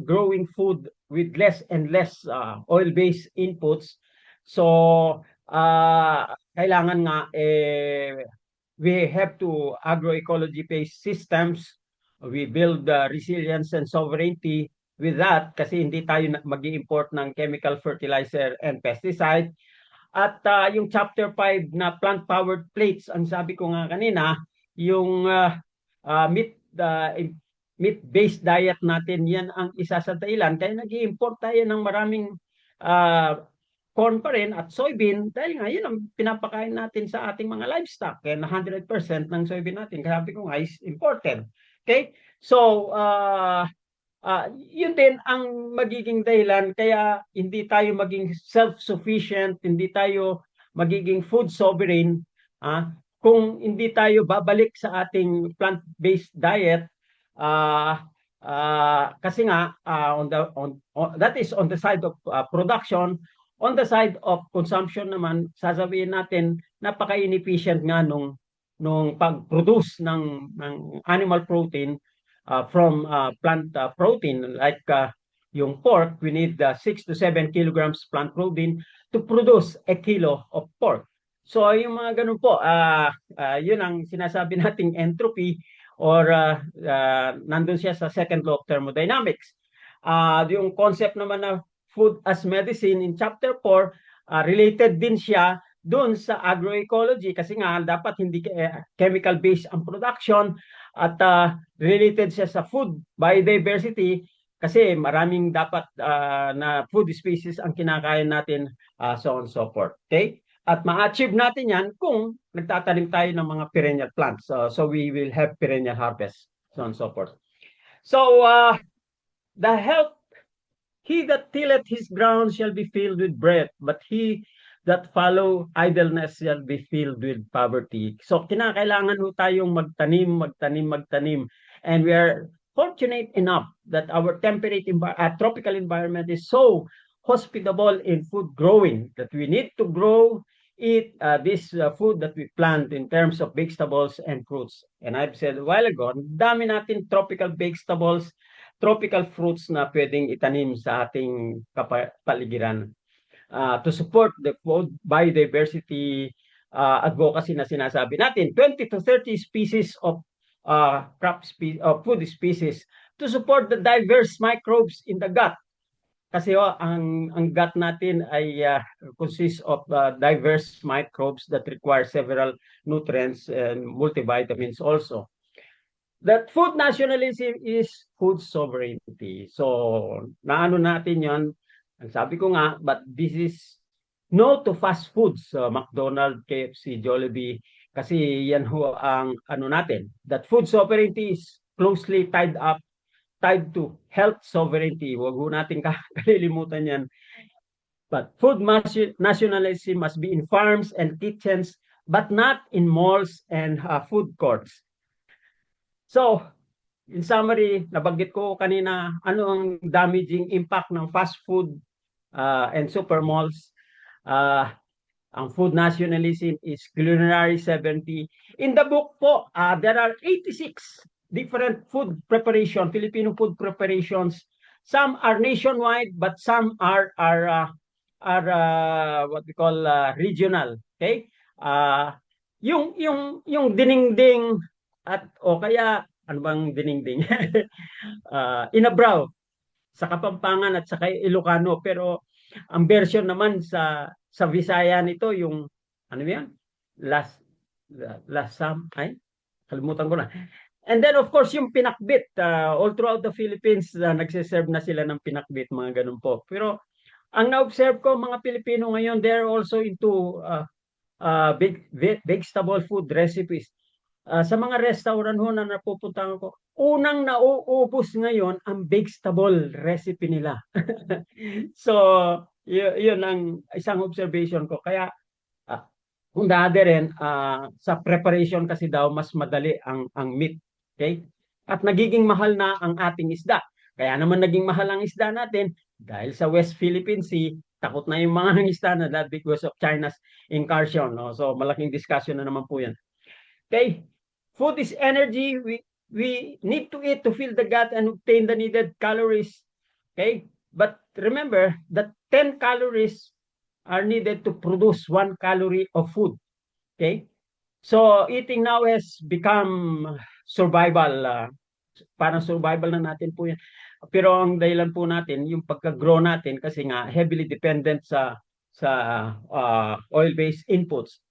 Speaker 2: growing food with less and less oil-based inputs. So, kailangan nga we have to agroecology-based systems. We build resilience and sovereignty with that kasi hindi tayo mag-import ng chemical fertilizer and pesticide. At yung chapter 5 na plant-powered plates, ang sabi ko nga kanina, yung meat-based diet natin, yan ang isa sa dahilan. Kaya nag-import tayo ng maraming corn pa rin at soybean dahil nga yun ang pinapakain natin sa ating mga livestock. Kaya 100% ng soybean natin, sabi ko nga, is imported. Okay? So, yun din ang magiging dahilan kaya hindi tayo maging self-sufficient, hindi tayo magiging food sovereign kung hindi tayo babalik sa ating plant-based diet. Kasi nga that is on the side of production. On the side of consumption naman, sasabihin natin napaka-inefficient nga nung pag-produce ng animal protein from plant protein like yung pork. We need 6 to 7 kilograms plant protein to produce a kilo of pork. So yung mga ganun po, yun ang sinasabi nating entropy or nandun siya sa second law of thermodynamics. Yung concept naman na food as medicine in chapter 4, related din siya doon sa agroecology kasi nga dapat hindi chemical based ang production at related siya sa food biodiversity kasi maraming dapat na food species ang kinakain natin, so on and so forth. Okay? At ma-achieve natin yan kung nagtatanim tayo ng mga perennial plants. So we will have perennial harvest, so on and so forth. So the health, he that tilleth his ground shall be filled with bread, but he that follow idleness shall be filled with poverty. So kinakailangan ho tayong magtanim. And we are fortunate enough that our temperate tropical environment is so hospitable in food growing that we need to eat this food that we plant in terms of vegetables and fruits. And I've said a while ago, dami natin tropical vegetables, tropical fruits na pwedeng itanim sa ating kapaligiran to support the food biodiversity advocacy na sinasabi natin. 20 to 30 species of food species to support the diverse microbes in the gut. Kasi ang gut natin ay consists of diverse microbes that require several nutrients and multivitamins also. That food nationalism is food sovereignty. So, naano natin yon. Ang sabi ko nga, but this is no to fast foods, McDonald's, KFC, Jollibee, kasi yan ho ang ano natin. That food sovereignty is closely tied to health sovereignty. Huwag ho natin kalilimutan yan. But food nationalism must be in farms and kitchens, but not in malls and food courts. So, in summary, nabanggit ko kanina ano ang damaging impact ng fast food and super malls. Ang food nationalism is culinary 70. In the book po, there are 86 different food preparation, Filipino food preparations. Some are nationwide, but some are what we call regional. Okay? Yung diningding at o kaya ano bang diningding? Inabraw sa Kapampangan at sa Ilocano, pero ang version naman sa Visaya nito yung ano yan? Lasam ay kalimutan ko na. And then of course yung pinakbit, all throughout the Philippines nagse-serve na sila ng pinakbit, mga ganun po. Pero ang na-observe ko mga Pilipino ngayon, they're also into vegetable food recipes. Sa mga restaurant ho na napupuntahan ko, unang nauubos ngayon ang vegetable recipe nila. So, yun ang isang observation ko. Kaya, ah, kung dati rin, sa preparation kasi daw, mas madali ang meat. Okay? At nagiging mahal na ang ating isda. Kaya naman naging mahal ang isda natin dahil sa West Philippine Sea, takot na yung mga isda na that because of China's incursion. No? So, malaking discussion na naman po yan. Okay? Food is energy. We need to eat to fill the gut and obtain the needed calories. Okay? But remember that 10 calories are needed to produce 1 calorie of food. Okay? So, eating now has become survival. Parang survival na natin po yan. Pero ang dahilan po natin, yung pagka-grow natin, kasi nga heavily dependent sa oil-based inputs.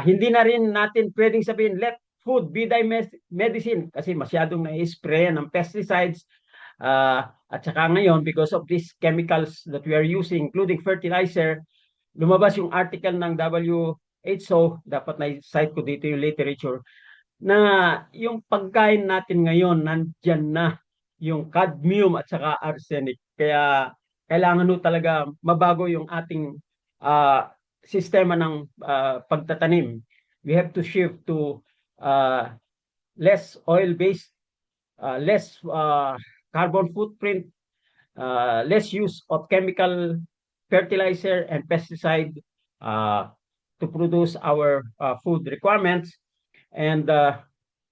Speaker 2: Hindi na rin natin pwedeng sabihin, let food be thy medicine kasi masyadong na-spray ng pesticides. At saka ngayon, because of these chemicals that we are using, including fertilizer, lumabas yung article ng WHO, dapat na-cite ko dito yung literature, na yung pagkain natin ngayon, nandyan na yung cadmium at saka arsenic. Kaya kailangan no talaga mabago yung ating sistema ng pagtatanim. We have to shift to less oil-based, less carbon footprint, less use of chemical fertilizer and pesticide to produce our food requirements, and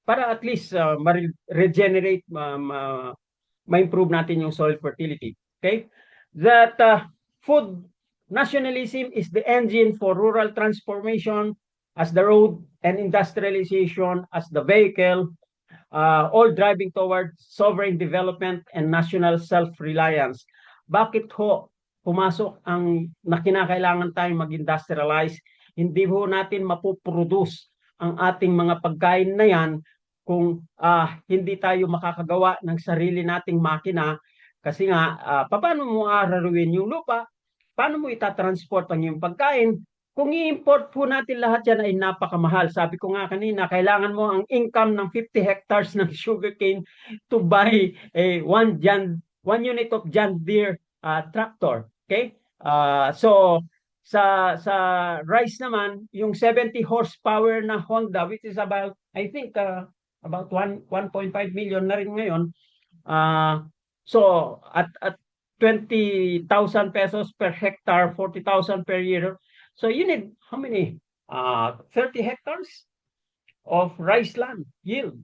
Speaker 2: para at least ma-regenerate, ma-improve natin yung soil fertility. Okay? That food nationalism is the engine for rural transformation as the road, and industrialization as the vehicle, all driving towards sovereign development and national self-reliance. Bakit ho pumasok ang na kinakailangan tayong mag-industrialize? Hindi ho natin mapuproduce ang ating mga pagkain na yan kung hindi tayo makakagawa ng sarili nating makina. Kasi nga, paano mo araruin yung lupa? Paano mo itatransport ang yung pagkain? Kung i-import po natin lahat yan ay napakamahal. Sabi ko nga kanina, kailangan mo ang income ng 50 hectares ng sugarcane to buy one unit of John Deere tractor. Okay? So, sa rice naman, yung 70 horsepower na Honda, which is about, I think, about 1.5 million na rin ngayon. So, at 20,000 pesos per hectare, 40,000 per year. So you need how many? 30 hectares of rice land yield.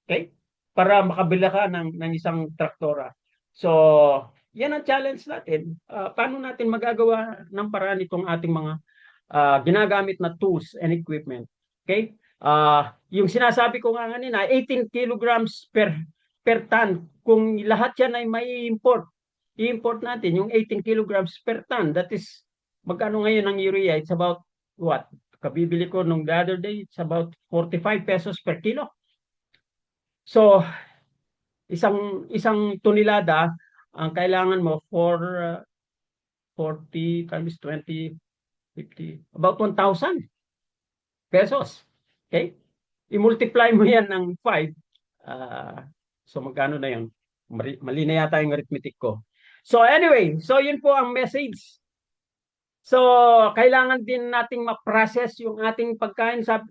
Speaker 2: Okay? Para makabila ka ng isang traktora. So, yan ang challenge natin. Paano natin magagawa ng paraan itong ating mga ginagamit na tools and equipment? Okay? Yung sinasabi ko nga kanina, 18 kilograms per ton. Kung lahat yan ay may i-import natin yung 18 kilograms per ton. That is, magkano ngayon ang urea? It's about what? Kabibili ko nung the other day, it's about 45 pesos per kilo. So, isang tonelada, ang kailangan mo for 40 times 20, 50, about 1,000 pesos. Okay? I-multiply mo yan ng 5. So, magkano na yun? Mali na yata yung arithmetic ko. So, anyway, so yun po ang message. So, kailangan din nating ma-process yung ating pagkain sa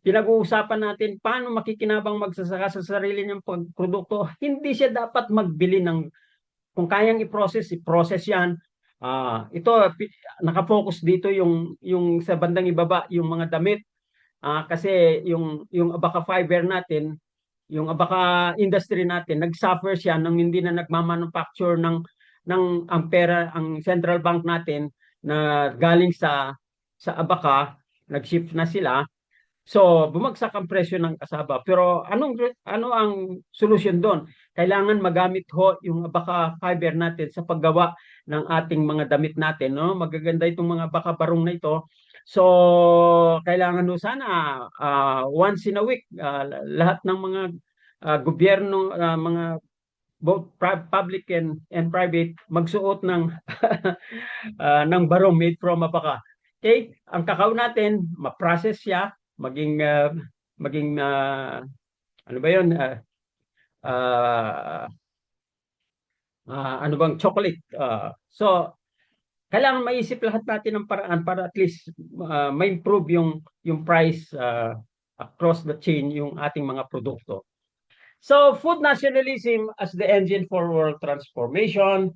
Speaker 2: pinag-uusapan natin paano makikinabang magsasaka sa sarili niyang produkto. Hindi siya dapat magbili ng, kung kayang i-process yan. Ito, nakafocus dito yung sa bandang ibaba, yung mga damit. Kasi yung abaca fiber natin, yung abaca industry natin, nag-suffer siya nang hindi na nagmamanufacture ng ang pera, ang central bank natin na galing sa abaca, nag-shift na sila. So, bumagsak ang presyo ng kasaba. Pero ano ang solusyon doon? Kailangan magamit ho yung abaca fiber natin sa paggawa ng ating mga damit natin, no? Magaganda itong mga abaca barong na ito. So, kailangan ho sana once in a week lahat ng mga gobyerno, mga both public and private magsuot ng ng barong made from abaca. Okay? Ang kakao natin, ma-process siya, maging ano ba 'yun? Ah, ano bang chocolate. So kailangan maisip lahat natin ng paraan para at least ma-improve yung price across the chain yung ating mga produkto. So food nationalism as the engine for world transformation,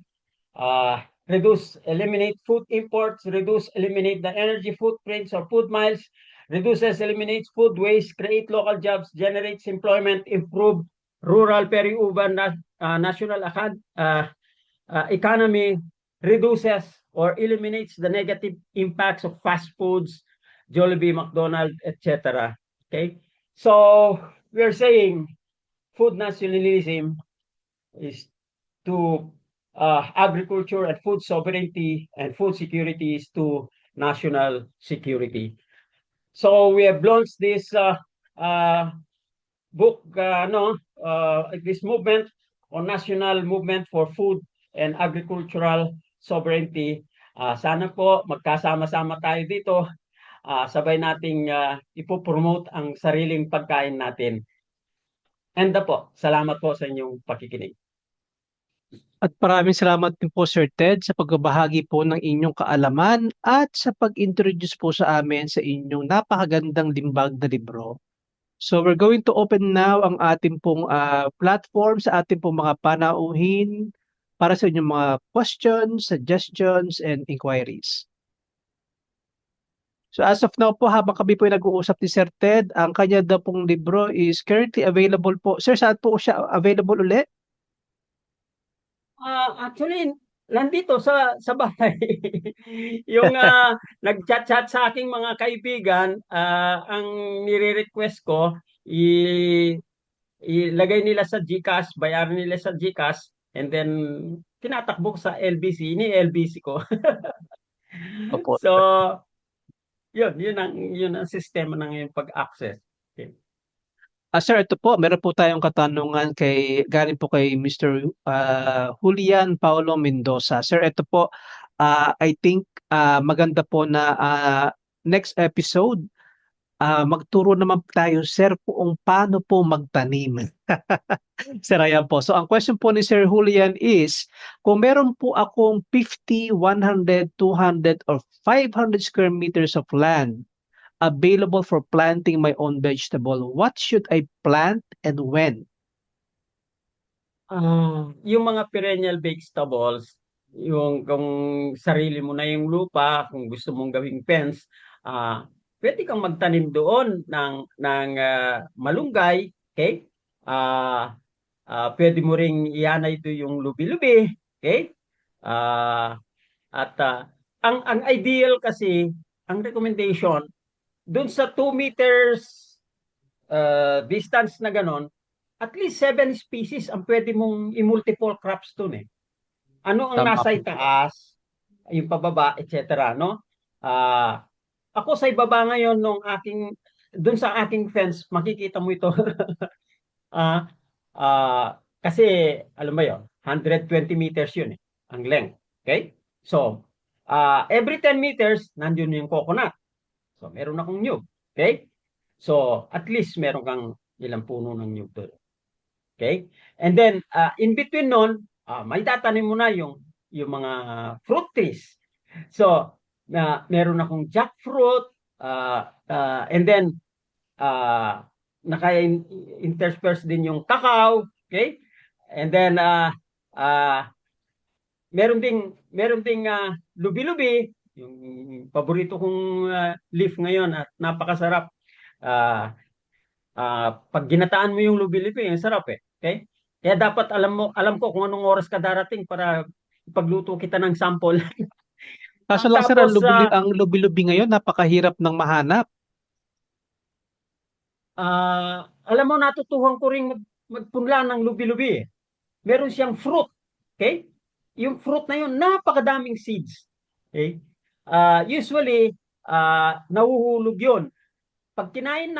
Speaker 2: eliminate food imports, eliminate the energy footprints or food miles, eliminates food waste, create local jobs, generates employment, improve rural peri-urban national economy, reduces or eliminates the negative impacts of fast foods, Jollibee, McDonald's, etc. Okay, so we're saying food nationalism is to agriculture and food sovereignty, and food security is to national security. So we have launched this book, this movement on national movement for food and agricultural sovereignty. Sana po magkasama-sama tayo dito, sabay nating ipopromote ang sariling pagkain natin. And po, salamat po sa inyong pakikinig.
Speaker 1: At maraming salamat din po Sir Ted sa pagbabahagi po ng inyong kaalaman at sa pag-introduce po sa amin sa inyong napakagandang limbag na libro. So we're going to open now ang ating pong platform sa ating pong mga panauhin para sa inyong mga questions, suggestions, and inquiries. So as of now po, habang kami po ay nag-uusap ni Sir Ted, ang kanya daw pong libro is currently available po. Sir, saan po siya available ulit?
Speaker 2: Actually, nandito sa bahay. Yung nag-chat-chat sa aking mga kaibigan, ang nire-request ko, ilagay nila sa GCash, bayaran nila sa GCash, and then tinatakbo ko sa LBC, ni LBC ko.
Speaker 1: Opo.
Speaker 2: So, yun ang sistema ng yung pag-access. Okay.
Speaker 1: Sir, ito po, meron po tayong katanungan galing po kay Mr. Julian Paulo Mendoza. Sir, ito po, I think maganda po na next episode, magturo naman tayo, sir, kung paano po magtanim. Sir, ayan po. So, ang question po ni Sir Julian is, kung meron po akong 50, 100, 200, or 500 square meters of land available for planting my own vegetable, what should I plant and when?
Speaker 2: Yung mga perennial vegetables, yung kung sarili mo na yung lupa, kung gusto mong gawing fence, pwede kang magtanim doon ng malunggay, okay? Pwede mo ring iyanay ito yung lubi-lubi, okay? At ang ideal kasi, ang recommendation, doon sa 2 meters distance na ganon, at least 7 species ang pwede mong i-multiple crops dun eh. Ano ang
Speaker 1: Tama
Speaker 2: nasa
Speaker 1: po.
Speaker 2: itaas, yung pababa, etc. No? Ako sa ibaba ngayon dun sa aking fence, makikita mo ito. Ah, kasi, alam mo yun, 120 meters yun eh, ang length. Okay? So, every 10 meters, nandun yung coconut. So, meron akong nyug. Okay? So, at least meron kang ilang puno ng nyug doon. Okay? And then, in between nun, may tatanim mo na yung mga fruit trees. So, meron akong jackfruit, and then, naka-intersperse din yung cacao, okay? And then, meron ding lubi-lubi, yung paborito kong leaf ngayon at napakasarap. Pag ginataan mo yung lubi-lubi, ang sarap eh. Okay? Kaya dapat alam ko kung anong oras ka darating para ipagluto kita ng sample.
Speaker 1: Kaso lang, sir,
Speaker 2: Tapos,
Speaker 1: ang lubi-lubi ngayon, napakahirap ng mahanap.
Speaker 2: alam mo, natutuhan ko rin magpunla ng lubi-lubi eh. Meron siyang fruit. Okay? Yung fruit na yun, napakadaming seeds. Okay? Usually, nahuhulog yun. Pag kinain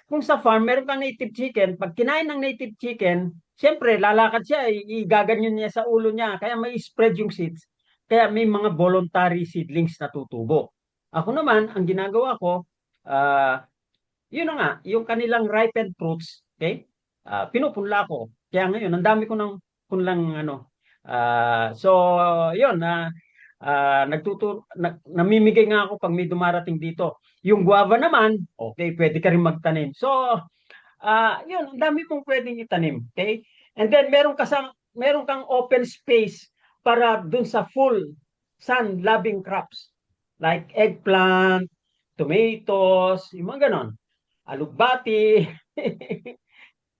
Speaker 2: kung sa farm, meron kang native chicken, pag kinain ng native chicken, siyempre, lalakad siya, igaganyan niya sa ulo niya, kaya may spread yung seeds. Kaya may mga voluntary seedlings na tutubo. Ako naman, ang ginagawa ko, ah, yun na nga, yung kanilang ripened fruits, okay? Pinupunla ko. Kaya ngayon, ang dami ko ng punlang ano. So, yun, namimigay nga ako pag may dumarating dito. Yung guava naman, okay, pwede ka rin magtanim. So, yun, ang dami mong pwedeng itanim, okay? And then meron kang open space para dun sa full sun-loving crops like eggplant, tomatoes, yung mga ganon, alugbati.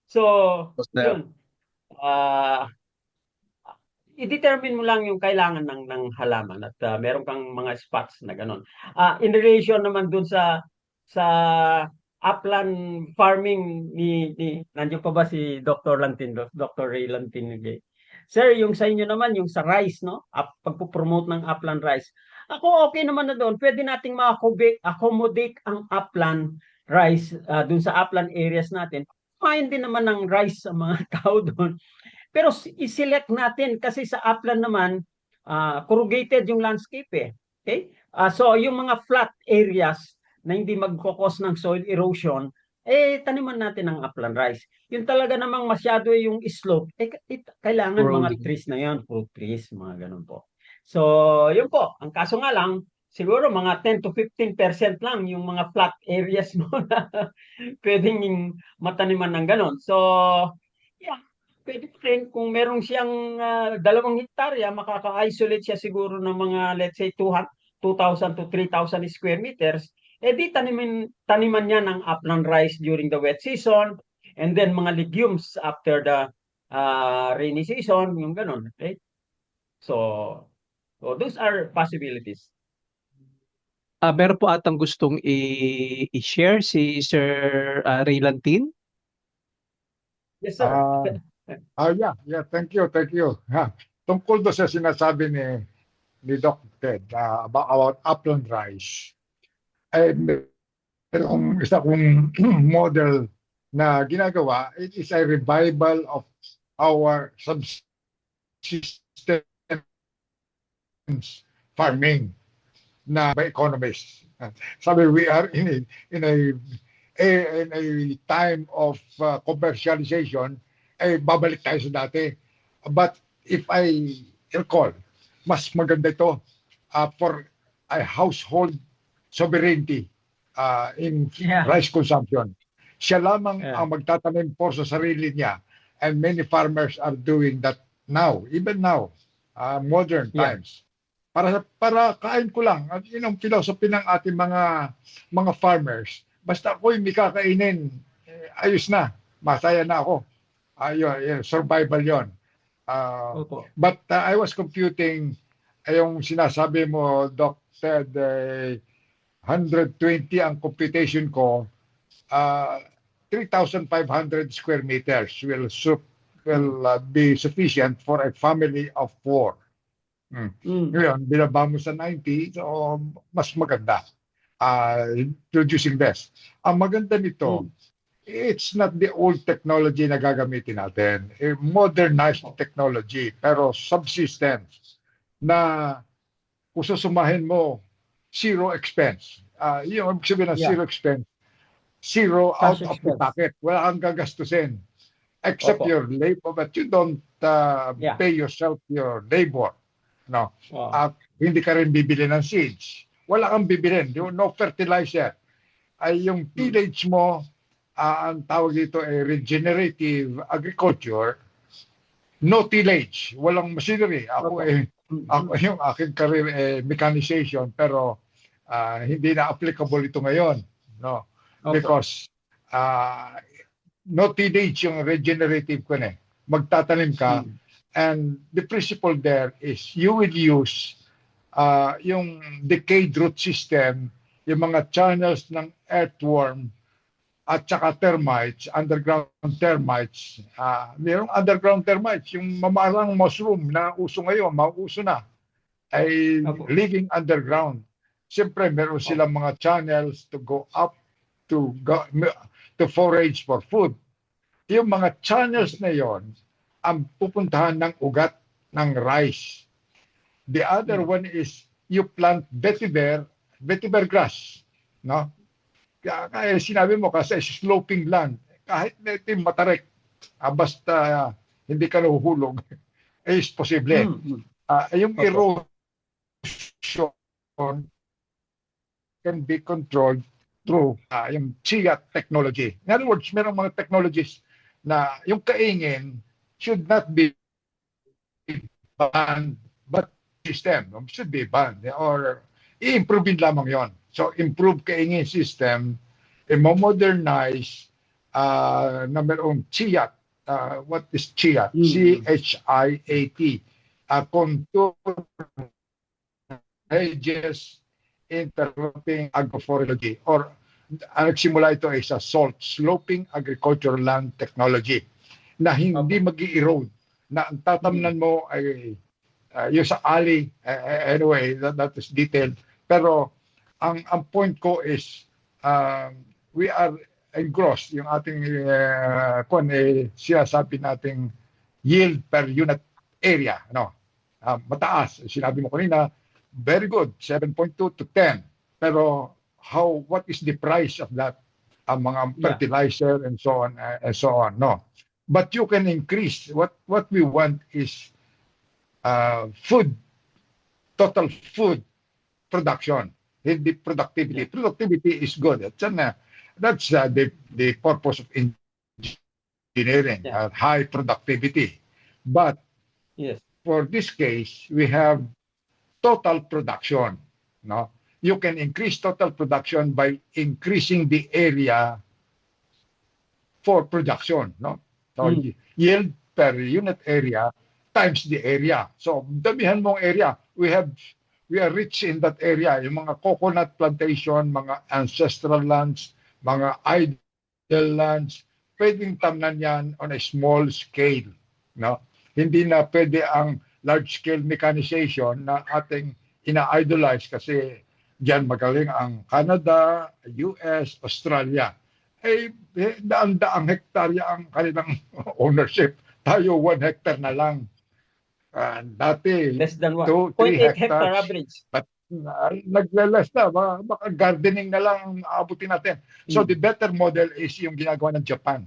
Speaker 2: So,
Speaker 1: Tapos na,
Speaker 2: yun. Ah, i-determine mo lang yung kailangan ng halaman at meron kang mga spots na ganun. In relation naman dun sa upland farming ni nandiyan pa ba si Dr. Lantin, Dr. Ray Lantin? Okay. Sir, yung sa inyo naman, yung sa rice, no? Pagpo-promote ng upland rice. Ako okay naman na doon. Pwede nating ma-accommodate ang upland rice dun sa upland areas natin. Kumain din naman ng rice sa mga tao doon. Pero i-select natin kasi sa upland naman, corrugated yung landscape eh. Okay? So yung mga flat areas na hindi magkakos ng soil erosion, taniman natin ng upland rice. Yung talaga namang masyado yung slope, kailangan mga
Speaker 1: rolling.
Speaker 2: trees na yan, fruit trees, mga ganun po. So, yun po. Ang kaso nga lang, siguro mga 10 to 15% lang yung mga flat areas mo na pwedeng mataniman ng ganun. So, yeah, pwede pa rin kung meron siyang 2 hektarya, makaka-isolate siya siguro ng mga let's say 2,000 to 3,000 square meters. Di taniman niya ng upland rice during the wet season and then mga legumes after the rainy season, yung ganun. Okay? So, those are possibilities.
Speaker 1: Meron po atang gustong i-share si Sir Ray Lantin.
Speaker 2: Yes, sir.
Speaker 3: Ah, yeah, thank you, thank you. Ha, tungkol do sa sinasabi ni Doc Ted about upland rice, ay merong isa kong model na ginagawa. It is a revival of our subsistence farming na by economists. Sabi, we are in a time of commercialization, babalik tayo sa dati. But if I recall, mas maganda ito for a household sovereignty in
Speaker 2: Yeah.
Speaker 3: rice consumption. Siya lamang
Speaker 2: Yeah.
Speaker 3: ang magtatanim po sa sarili niya, and many farmers are doing that now, even now, modern
Speaker 2: Yeah.
Speaker 3: times. Para kain ko lang. At yun ang philosophy ng ating mga farmers. Basta ako'y may kakainin, ayos na. Masaya na ako. Yun, survival yon.
Speaker 2: Opo.
Speaker 3: But I was computing yung sinasabi mo, Doc Ted, 120 ang computation ko, 3,500 square meters will be sufficient for a family of 4. Ngayon, binaba mo sa 90, so mas maganda. Producing less. Ang maganda nito, it's not the old technology na gagamitin natin. Modernized technology, pero subsistence na kung susumahin mo, zero expense. Yung sabihin ng zero expense, zero out
Speaker 2: Cash
Speaker 3: of the
Speaker 2: expense.
Speaker 3: pocket. Wala kang gagastusin. Except
Speaker 2: Opo.
Speaker 3: your labor, but you don't pay yourself your labor. No.
Speaker 2: Wow.
Speaker 3: Hindi ka rin bibili ng seeds. Wala kang bibilin. No fertilizer. Ay yung tillage mo, ang tawag dito ay regenerative agriculture. No tillage. Walang machinery. Ako yung aking career mechanization, pero hindi na applicable ito ngayon. No. Because no tillage yung regenerative ko na. Magtatanim ka. And the principle there is you will use yung decayed root system, yung mga channels ng earthworm at saka termites, underground termites. Mayroong underground termites, yung mamarang mushroom na uso ngayon, mauso na, ay living underground. Siyempre, meron silang mga channels to go up to forage for food. Yung mga channels na yon ang pupuntahan ng ugat ng rice. The other one is you plant vetiver vetiver grass, no? Kaya sinabi mo kasi sloping land, kahit na ito yung matarik, basta hindi ka nahuhulog, is posible.
Speaker 2: Mm.
Speaker 3: Yung
Speaker 2: Opo.
Speaker 3: erosion can be controlled through yung chia technology. In other words, merong mga technologies na yung kaingin should not be banned, but system should be banned or i-improve lamang yon. So, improve kaingin system, i-modernize na merong chia. What is chia?
Speaker 2: Mm.
Speaker 3: CHIAT. Contour hedges interrupting agroforestry or nagsimula ito ay sa salt sloping agricultural land technology na hindi
Speaker 2: Opo.
Speaker 3: mag-erode, na ang tatamnan mo ay yung sa alley. Anyway, that is detailed, pero ang point ko is we are engrossed yung ating sinasabi nating yield per unit area, no? Mataas, sinabi mo kanina, very good, 7.2 to 10. Pero what is the price of that? Ang mga fertilizer and so on, no? But you can increase. What we want is food, total food production, hindi productivity.
Speaker 2: Yeah.
Speaker 3: Productivity is good. That's the purpose of engineering,
Speaker 2: Yeah.
Speaker 3: high productivity. But
Speaker 2: Yes.
Speaker 3: for this case, we have total production. No, you can increase total production by increasing the area for production. No, so yield per unit area times the area. So damihan mong area. We are rich in that area. Yung mga coconut plantation, mga ancestral lands, mga idle lands, pwedeng tamnan yan on a small scale. No, hindi na pwede ang large scale mechanization na ating ina-idolize kasi diyan magaling ang Canada, US, Australia. Daan-daang hektarya ang kanilang ownership. Tayo 1 hectare na lang. Dati
Speaker 2: Less than
Speaker 3: 2-3
Speaker 2: 0.8 hectare
Speaker 3: hectares.
Speaker 2: average.
Speaker 3: But nagleles na, baka gardening na lang ang aabutin natin. So the better model is yung ginagawa ng Japan.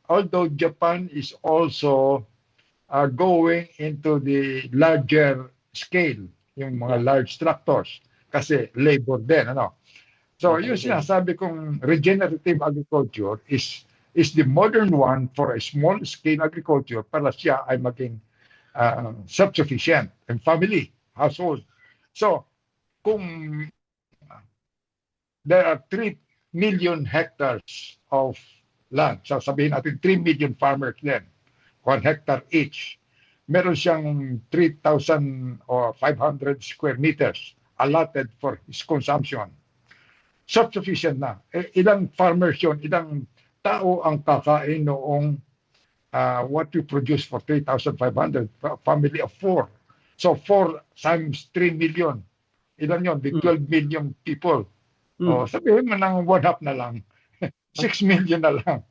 Speaker 3: Although Japan is also going into the larger scale, yung mga large tractors, kasi labor din, ano. So yung sinasabi kong regenerative agriculture is the modern one for a small scale agriculture para siya ay maging self-sufficient and family, household. So kung there are 3 million hectares of land, so sabihin natin 3 million farmers din, 1 hectare each, meron siyang 3,500 square meters allotted for his consumption. Self-sufficient na. Ilang farmers yun, ilang tao ang kakain noong what we produce for 3,500, family of 4. So 4 times 3 million. Ilan yun? The 12 million people. Sabihin mo ng 1/2 na lang. 6 million na lang.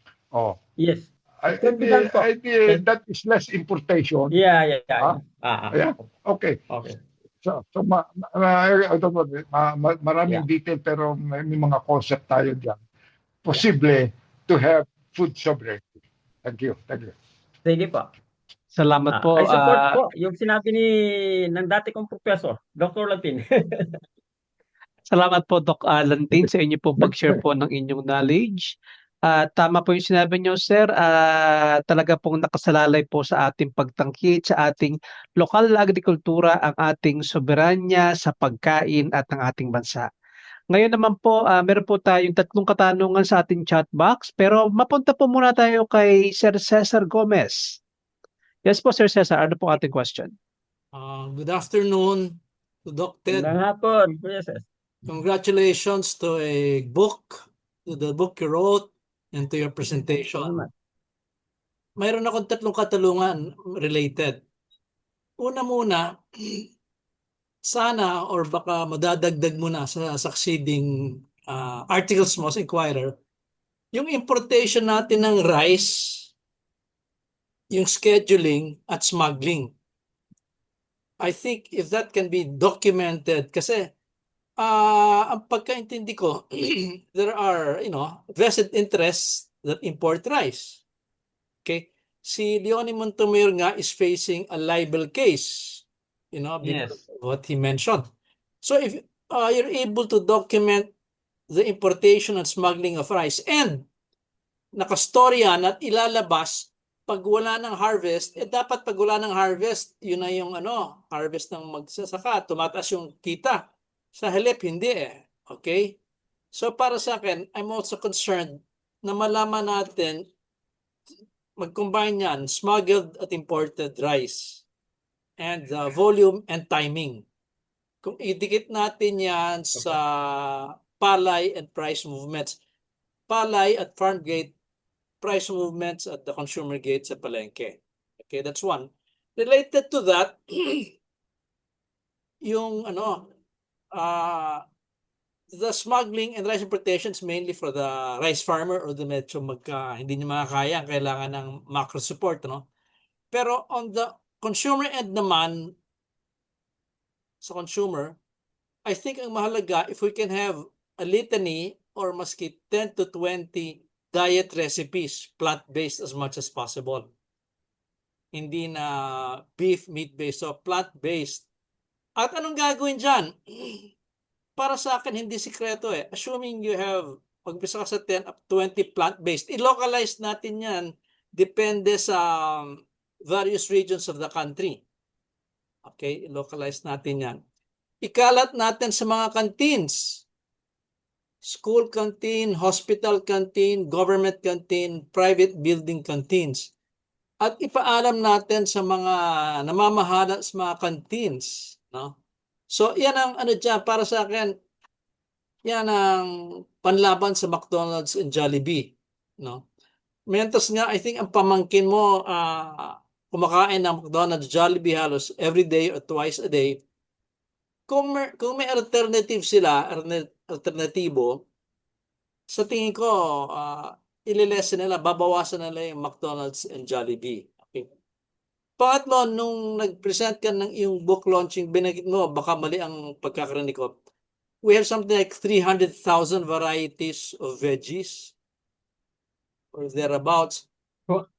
Speaker 2: Yes.
Speaker 3: That is less importation.
Speaker 2: Yeah.
Speaker 3: Okay. So maraming detail pero may mga concept tayo diyan. Posible to have food sovereignty. Thank you.
Speaker 2: Sige po.
Speaker 1: Salamat po.
Speaker 2: I support po yung sinabi ng dati kong professor, Dr. Latin.
Speaker 1: Salamat po, Doc Lantin, sa inyo po pag-share po ng inyong knowledge. Tama po yung sinabi niyo, sir. Talaga pong nakasalalay po sa ating pagtangkit, sa ating lokal na agrikultura, ang ating soberanya sa pagkain at ng ating bansa. Ngayon naman po, meron po tayong 3 katanungan sa ating chat box, pero mapunta po muna tayo kay Sir Cesar Gomez. Yes po, Sir Cesar, ano po ating question?
Speaker 4: Good afternoon to Doc Ted.
Speaker 2: Magandang hapon. Yes.
Speaker 4: Congratulations to the book you wrote, and to your presentation. Mayroon akong 3 katanungan related. Una muna, sana or baka madadagdag mo na sa succeeding articles mo sa Inquirer, yung importation natin ng rice, yung scheduling at smuggling. I think if that can be documented, kasi ang pagkaintindi ko, there are, vested interests that import rice. Okay? Si Leonie Montomer nga is facing a libel case, because
Speaker 2: Yes.
Speaker 4: of what he mentioned. So if you're able to document the importation and smuggling of rice and nakastorya at ilalabas pag wala ng harvest, dapat pag wala ng harvest, yun na yung harvest ng magsasaka, tumataas yung kita. Sa halip, hindi eh. Okay? So para sa akin, I'm also concerned na malaman natin mag-combine yan, smuggled at imported rice and volume and timing. Kung idikit natin yan sa palay and price movements, palay at farm gate, price movements at the consumer gate sa palengke. Okay, that's one. Related to that, yung the smuggling and rice importations mainly for the rice farmer or the medyo hindi niya makakaya, kailangan ng macro support, Pero on the consumer end naman, sa consumer, I think ang mahalaga if we can have a litany or maski 10 to 20 diet recipes, plant-based as much as possible. Hindi na beef, meat-based, so plant-based. At anong gagawin dyan? Para sa akin, hindi sikreto eh. Assuming you have, pag-bisa ka sa 10 up 20 plant-based, i-localize natin yan, depende sa various regions of the country. Okay, i-localize natin yan. Ikalat natin sa mga canteens. School canteen, hospital canteen, government canteen, private building canteens. At ipaalam natin sa mga namamahala sa mga canteens, So, yan ang dyan, para sa akin, yan ang panlaban sa McDonald's and Jollibee, Mentos nga, I think ang pamangkin mo kumakain ng McDonald's, Jollibee halos every day or twice a day. Kung may alternative sila, alternatibo, sa tingin ko, ililesen nila, babawasan nila yung McDonald's and Jollibee. Okay. Pangatlo, nung nag-present ka ng yung book launching, binagit mo, baka mali ang pagkakarinig ko. We have something like 300,000 varieties of veggies or thereabouts.
Speaker 2: No.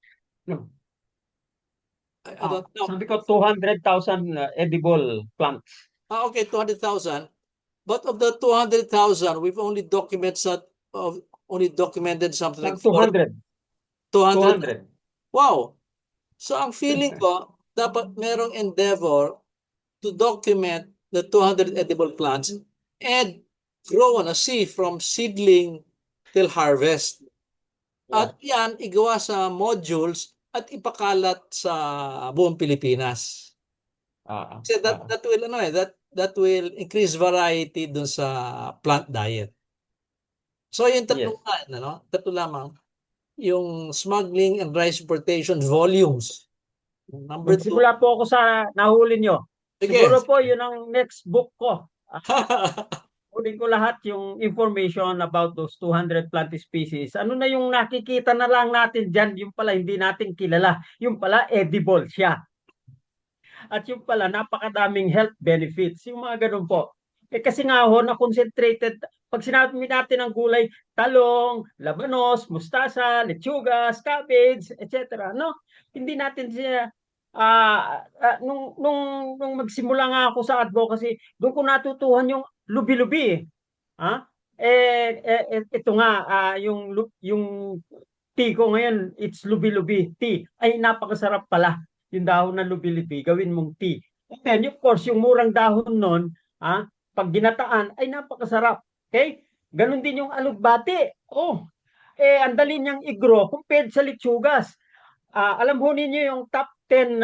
Speaker 4: I don't know.
Speaker 2: Sabi ko 200,000 edible plants.
Speaker 4: Okay, 200,000. But of the 200,000, we've only documented something like
Speaker 2: 200.
Speaker 4: 200. Wow. So ang feeling ko, dapat merong endeavor to document the 200 edible plants and grow on a seed from seedling till harvest. At yan, igawa sa modules at ipakalat sa buong Pilipinas. Kasi that will increase variety dun sa plant diet. So yung tatlo lamang. Yung smuggling and rice importation volumes. Number 2.
Speaker 2: Magsimula po ako sa nahuli nyo.
Speaker 4: Sige.
Speaker 2: Siguro po yun ang next book ko. Uling ko lahat yung information about those 200 plant species. Ano na yung nakikita na lang natin dyan, yung pala hindi natin kilala. Yung pala edible siya. At yung pala napakadaming health benefits. Yung mga ganun po. Kasi nga ho, na-concentrated. Pag sinabi natin ng gulay, talong, labanos, mustasa, lechugas, cabbage, etc. No? Hindi natin siya nung magsimula nga ako sa advocacy, doon ko natutuhan yung lubi-lubi. Ito nga, yung tea ko ngayon, it's lubi-lubi tea. Ay, napakasarap pala yung dahon ng lubi-lubi, gawin mong tea. And then, of course, yung murang dahon nun, pag ginataan, ay napakasarap. Okay? Ganon din yung alugbati. Ang dali niyang i-grow compared sa lechugas. Alam ho ninyo yung top 10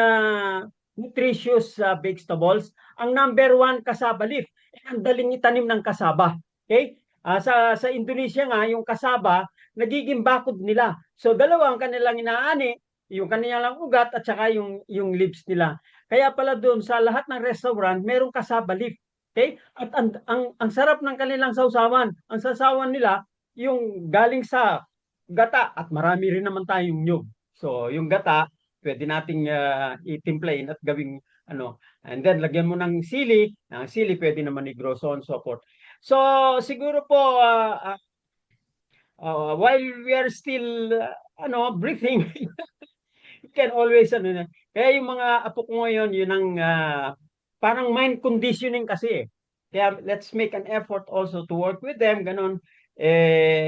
Speaker 2: nutritious vegetables. Ang number 1, cassava leaf. Ang daling itanim ng cassava. Okay? Sa Indonesia nga, yung cassava, nagiging bakod nila. So, dalawa ang kanilang inaani, yung kanilang ugat at saka yung leaves nila. Kaya pala doon sa lahat ng restaurant, merong cassava leaf. Okay? At ang sarap ng kanilang sausawan. Ang sausawan nila, yung galing sa gata at marami rin naman tayong nyug. So, yung gata, pwede nating itimplahin at gawing and then lagyan mo ng sili, ang sili pwede naman i-grow, so on and so forth. So siguro po while we are still breathing, you can always kaya yung mga apo ko ngayon, yun ang parang mind conditioning kasi eh. Kaya let's make an effort also to work with them, ganun.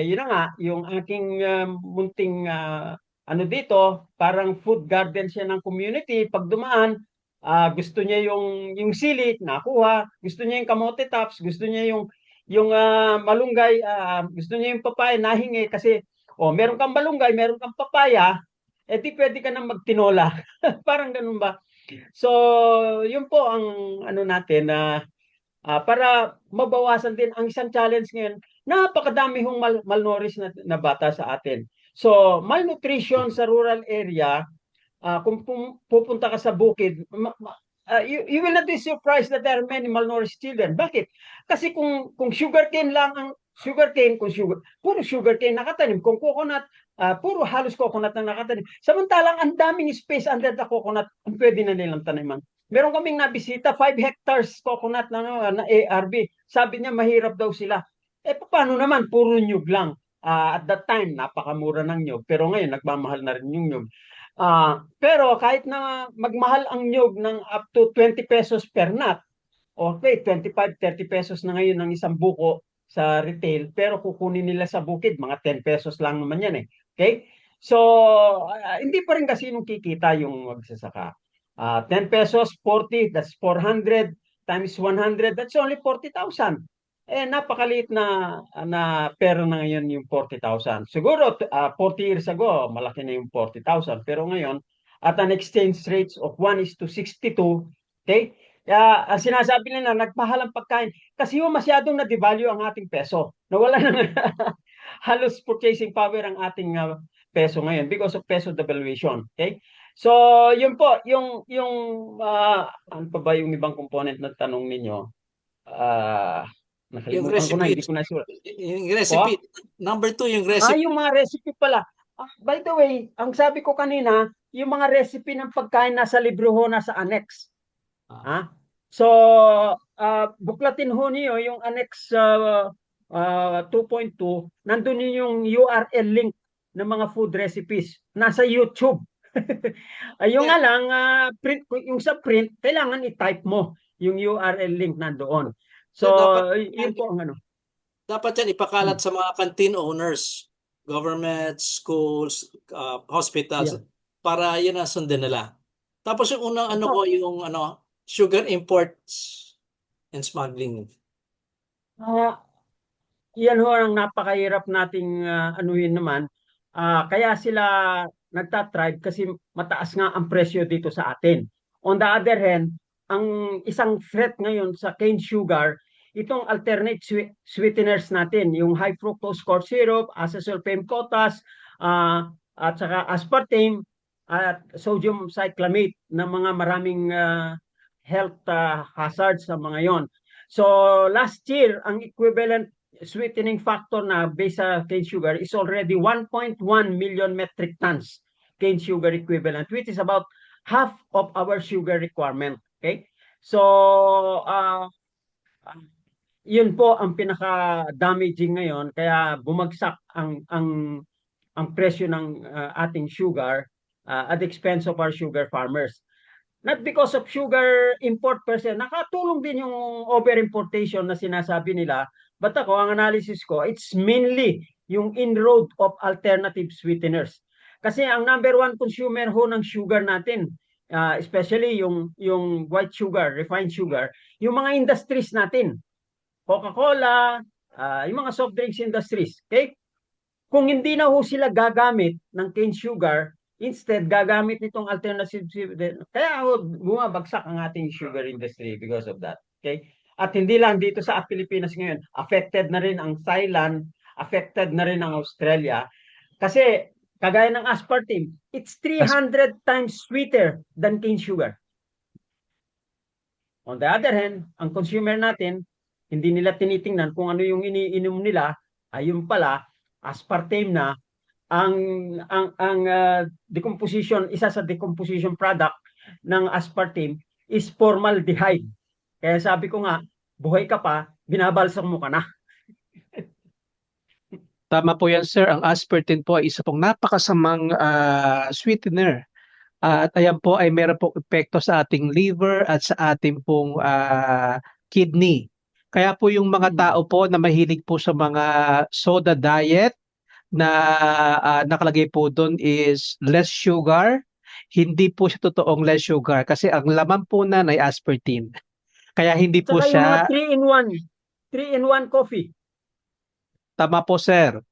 Speaker 2: Yun na nga, yung aking munting dito, parang food garden siya ng community. Pag dumaan, gusto niya yung sili, nakuha. Gusto niya yung kamote tops, gusto niya yung malunggay, gusto niya yung papaya, nahingi kasi meron kang malunggay, meron kang papaya, di pwede ka nang magtinola. Parang ganun ba? So, yun po ang natin na para mabawasan din ang isang challenge ngayon, napakadami hong malnourished na bata sa atin. So, malnutrition sa rural area, kung pupunta ka sa bukid, you will not be surprised that there are many malnourished children. Bakit? Kasi kung sugarcane lang ang sugarcane, puro sugarcane nakatanim, kung coconut, puro halos coconut na nakatanim. Samantalang ang daming space under the coconut ang pwede na nilang taniman. Meron kaming nabisita, 5 hectares coconut na ARB. Sabi niya mahirap daw sila. Paano naman? Puro nyug lang. At that time, napakamura ng nyug. Pero ngayon, nagmamahal na rin yung nyug. Pero kahit na magmahal ang nyug ng up to 20 pesos per nut, okay, 25, 30 pesos na ngayon ng isang buko sa retail, pero kukunin nila sa bukid, mga 10 pesos lang naman yan eh. Okay? So, hindi pa rin kasi nung kikita yung magsasaka. 10 pesos, 40, that's 400 times 100, that's only 40,000. Napakaliit na pera na ngayon yung 40,000. Siguro 40 years ago, malaki na yung 40,000. Pero ngayon, at an exchange rate of 1:62, okay? Kaya ang sinasabi nila, nagmahal ang pagkain. Kasi yung masyadong na-devalue ang ating peso. Nawala na halos purchasing power ang ating peso ngayon because of peso devaluation. Okay? So, yun po, yung ano pa ba yung ibang component na tanong ninyo?
Speaker 4: Yung
Speaker 2: Nakalimutan ko na, hindi
Speaker 4: recipe,
Speaker 2: ko na sure.
Speaker 4: yung recipe. Number 2, yung recipe.
Speaker 2: Yung mga recipe pala. By the way, ang sabi ko kanina, yung mga recipe ng pagkain nasa libro ho, nasa annex. So, buklatin ho niyo yung annex 2.2, nandun yung URL link ng mga food recipes. Nasa YouTube. Yung nga lang, print, yung sa print, kailangan i-type mo yung URL link nandoon. So, yun po ang
Speaker 4: Dapat yan ipakalat sa mga canteen owners, government, schools, hospitals, para yun ang sundin nila. Tapos yung unang yung sugar imports and smuggling.
Speaker 2: Yan ho ang napakahirap nating anuhin naman. Kaya sila nagtatribe kasi mataas nga ang presyo dito sa atin. On the other hand, ang isang threat ngayon sa cane sugar, itong alternate sweeteners natin, yung high fructose corn syrup, acesulfame cotas, at saka aspartame at sodium cyclamate na mga maraming health hazards sa mga yon. So last year, ang equivalent sweetening factor na based sa cane sugar is already 1.1 million metric tons cane sugar equivalent, which is about half of our sugar requirement. Okay? So, yun po ang pinaka-damaging ngayon, kaya bumagsak ang presyo ng ating sugar at the expense of our sugar farmers. Not because of sugar import per se, nakatulong din yung over-importation na sinasabi nila. But ako, ang analysis ko, it's mainly yung inroad of alternative sweeteners. Kasi ang number one consumer ho ng sugar natin, especially yung white sugar, refined sugar, yung mga industries natin, Coca-Cola, yung mga soft drinks industries. Okay? Kung hindi na ho sila gagamit ng cane sugar, instead, gagamit nitong alternative, kaya bumabagsak ang ating sugar industry because of that. Okay? At hindi lang dito sa Pilipinas ngayon, affected na rin ang Thailand, affected na rin ang Australia. Kasi, kagaya ng aspartame, it's 300 times sweeter than cane sugar. On the other hand, ang consumer natin, hindi nila tinitingnan kung ano yung iniinom nila, ayun pala, aspartame na, ang decomposition, isa sa decomposition product ng aspartame is formaldehyde. Kaya sabi ko nga, buhay ka pa, binabalsam mo ka na.
Speaker 1: Tama po yan, sir. Ang aspartame po ay isa pong napakasamang sweetener. At ayan po ay meron pong epekto sa ating liver at sa ating pong kidney. Kaya po yung mga tao po na mahilig po sa mga soda diet na nakalagay po doon is less sugar, hindi po siya totoong less sugar kasi ang laman po na ay aspartame. Kaya hindi po
Speaker 2: Saka yung mga
Speaker 1: siya
Speaker 2: 3-in-1, 3-in-1 coffee.
Speaker 1: tama po, sir.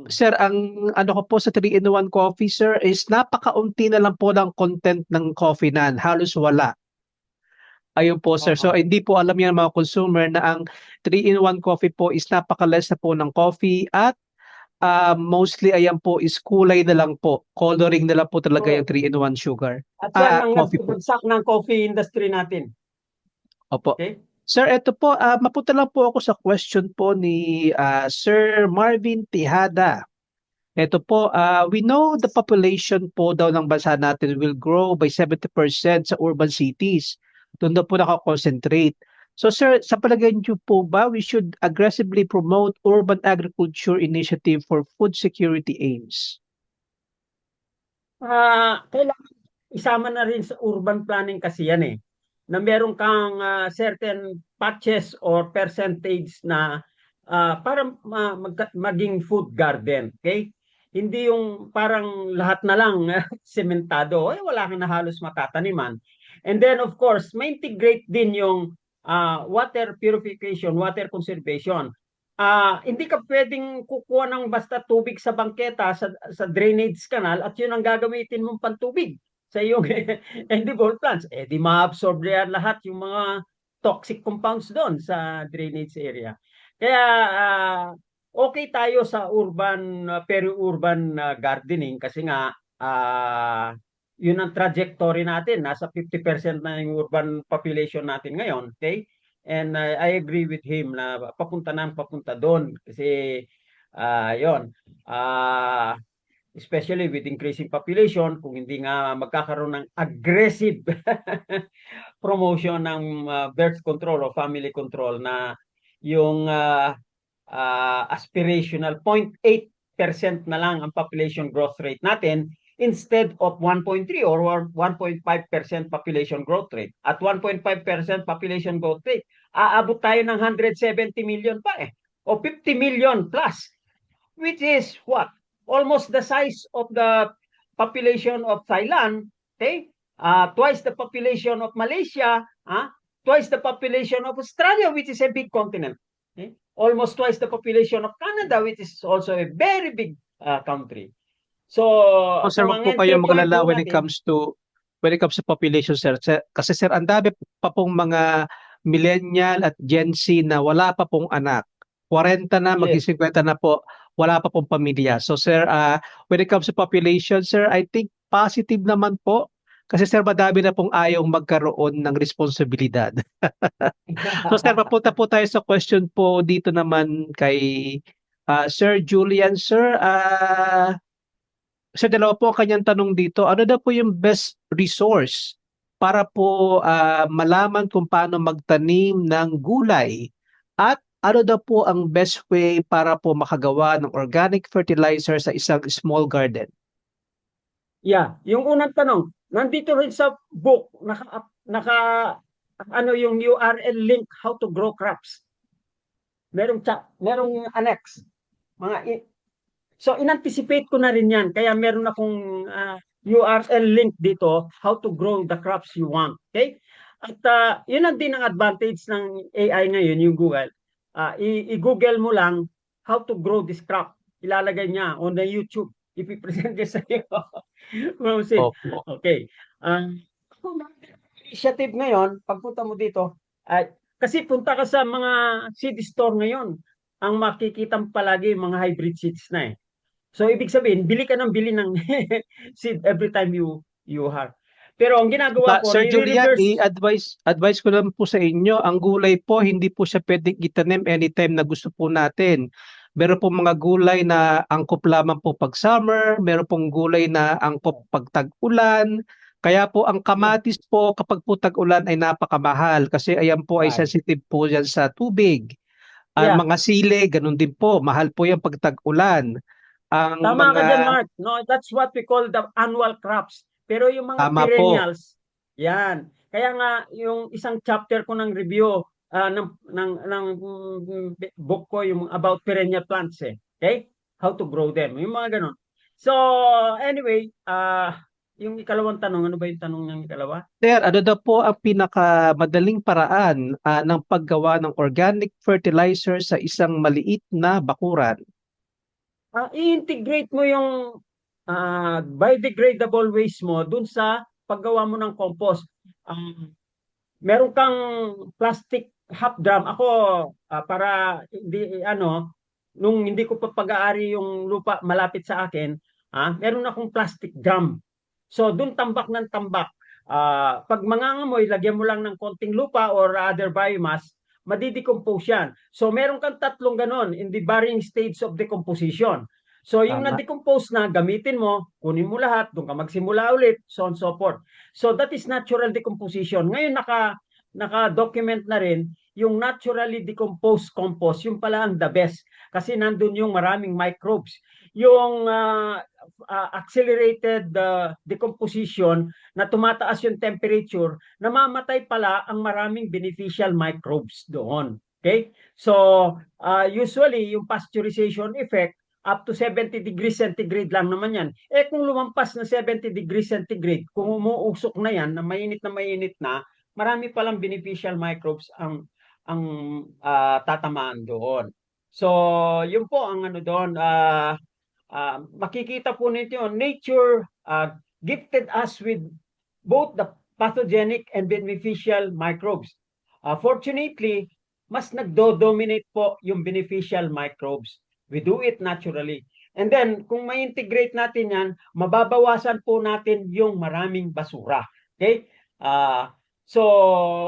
Speaker 1: Sir, ang ano ko po sa 3-in-1 coffee, sir, is napakaunti na lang po ng content ng coffee na, halos wala. Ayun po, sir. So,
Speaker 2: Oo.
Speaker 1: hindi po alam yan ng mga consumer na ang 3-in-1 coffee po is napaka-less na po ng coffee at mostly ayan po is kulay na lang po. Coloring na lang po talaga yung
Speaker 2: Correct.
Speaker 1: 3-in-1 sugar.
Speaker 2: At yan ang
Speaker 1: Coffee po.
Speaker 2: nagbabagsak ng coffee industry natin.
Speaker 1: Opo.
Speaker 2: Okay?
Speaker 1: Sir, eto po, mapunta lang po ako sa question po ni Sir Marvin Tejada. Ito po, we know the population po daw ng bansa natin will grow by 70% sa urban cities. Doon daw po nakakoncentrate. So sir, sa palagay niyo po ba we should aggressively promote urban agriculture initiative for food security aims?
Speaker 2: Kailangan isama na rin sa urban planning kasi yan eh. Na meron kang certain patches or percentage na para maging food garden. Okay? Hindi yung parang lahat na lang sementado. Eh, wala kang na halos matataniman. And then of course, ma-integrate din yung water purification, water conservation. Hindi ka pwedeng kukuha ng basta tubig sa bangketa, sa drainage canal at yun ang gagamitin mong pantubig sa iyong edible plants. Eh di ma-absorb yan lahat yung mga toxic compounds doon sa drainage area. Kaya okay tayo sa urban, peri-urban gardening kasi nga yun ang trajectory natin. Nasa 50% na yung urban population natin ngayon. Okay? And I agree with him na papunta doon kasi yon especially with increasing population kung hindi nga magkakaroon ng aggressive promotion ng birth control o family control na yung aspirational 0.8% na lang ang population growth rate natin instead of 1.3 or 1.5% population growth rate. At 1.5% population growth rate, aabot tayo ng 170 million pa eh. O 50 million plus. Which is what? Almost the size of the population of Thailand. Okay? Twice the population of Malaysia. Twice the population of Australia, which is a big continent. Okay? Almost twice the population of Canada, which is also a very big country. So,
Speaker 1: Sir, wag po kayong magalala when it comes to population, sir. Kasi sir, ang dami pa pong mga millennial at Gen Z na wala pa pong anak. 40 na, maging 50 na po, wala pa pong pamilya. So sir, when it comes to population, sir, I think positive naman po. Kasi sir, madami na pong ayong magkaroon ng responsibilidad. So sir, papunta po tayo sa question po dito naman kay Sir Julian. Sir, dalawa po ang kanyang tanong dito. Ano daw po yung best resource para po malaman kung paano magtanim ng gulay? At ano daw po ang best way para po makagawa ng organic fertilizer sa isang small garden?
Speaker 2: Yeah, yung unang tanong, nandito rin sa book, ano yung URL link, how to grow crops. Merong annex. So, in-anticipate ko na rin yan. Kaya meron akong URL link dito, how to grow the crops you want. Okay? At yun ang din ang advantage ng AI ngayon, yung Google. I-Google mo lang, how to grow this crop. Ilalagay niya on the YouTube. Ipipresent niya sa iyo. Okay. Initiative ngayon, pagpunta mo dito, kasi punta ka sa mga seed store ngayon, ang makikita mo palagi mga hybrid seeds na eh. So, ibig sabihin, bili ka ng seed every time you have. Pero ang ginagawa ko,
Speaker 1: Sir Julian, i-advise ko lang po sa inyo, ang gulay po, hindi po siya pwedeng itanim anytime na gusto po natin. Meron pong mga gulay na angkop lamang po pag summer, meron pong gulay na angkop pag tag-ulan. Kaya po ang kamatis po kapag po tag-ulan ay napakamahal kasi ayan po ay
Speaker 2: Right.
Speaker 1: sensitive po yan sa tubig. Ang
Speaker 2: Yeah.
Speaker 1: mga sili, ganun din po. Mahal po yan pag tag-ulan. Ang
Speaker 2: Tama ka dyan,
Speaker 1: mga
Speaker 2: Mark. No, that's what we call the annual crops. Pero yung mga
Speaker 1: tama po.
Speaker 2: perennials, yan. Kaya nga yung isang chapter ko ng review ng book ko yung about perennial plants eh. Okay? How to grow them. Yung mga ganun. So, anyway, yung ikalawang tanong, ano ba yung tanong ng ikalawa?
Speaker 1: Sir, ano daw po ang pinakamadaling paraan ng paggawa ng organic fertilizer sa isang maliit na bakuran?
Speaker 2: I-integrate mo yung biodegradable waste mo dun sa paggawa mo ng compost. Meron kang plastic half drum. Ako, para hindi, nung hindi ko pa pag-aari yung lupa malapit sa akin, meron akong plastic drum. So, dun tambak ng tambak. Pag mangangamoy, lagyan mo lang ng konting lupa or other biomass, madidecompose yan. So, meron kang tatlong ganon in the varying stage of decomposition. So, yung
Speaker 1: Tama.
Speaker 2: na-decompose na, gamitin mo, kunin mo lahat, doon ka magsimula ulit, so on so forth. So, that is natural decomposition. Ngayon, naka-document na rin yung naturally decomposed compost, yung pala ang the best. Kasi nandun yung maraming microbes. Yung accelerated decomposition na tumataas yung temperature, namamatay pala ang maraming beneficial microbes doon. Okay? So, usually, yung pasteurization effect, up to 70 degrees centigrade lang naman yan. Kung lumampas na 70 degrees centigrade, kung umuusok na yan, na mainit na, marami palang beneficial microbes ang tatamaan doon. So, yun po ang ano doon. Makikita po ninyo, nature gifted us with both the pathogenic and beneficial microbes. Fortunately, mas nagdo-dominate po yung beneficial microbes. We do it naturally. And then, kung ma-integrate natin yan, mababawasan po natin yung maraming basura. Okay? So,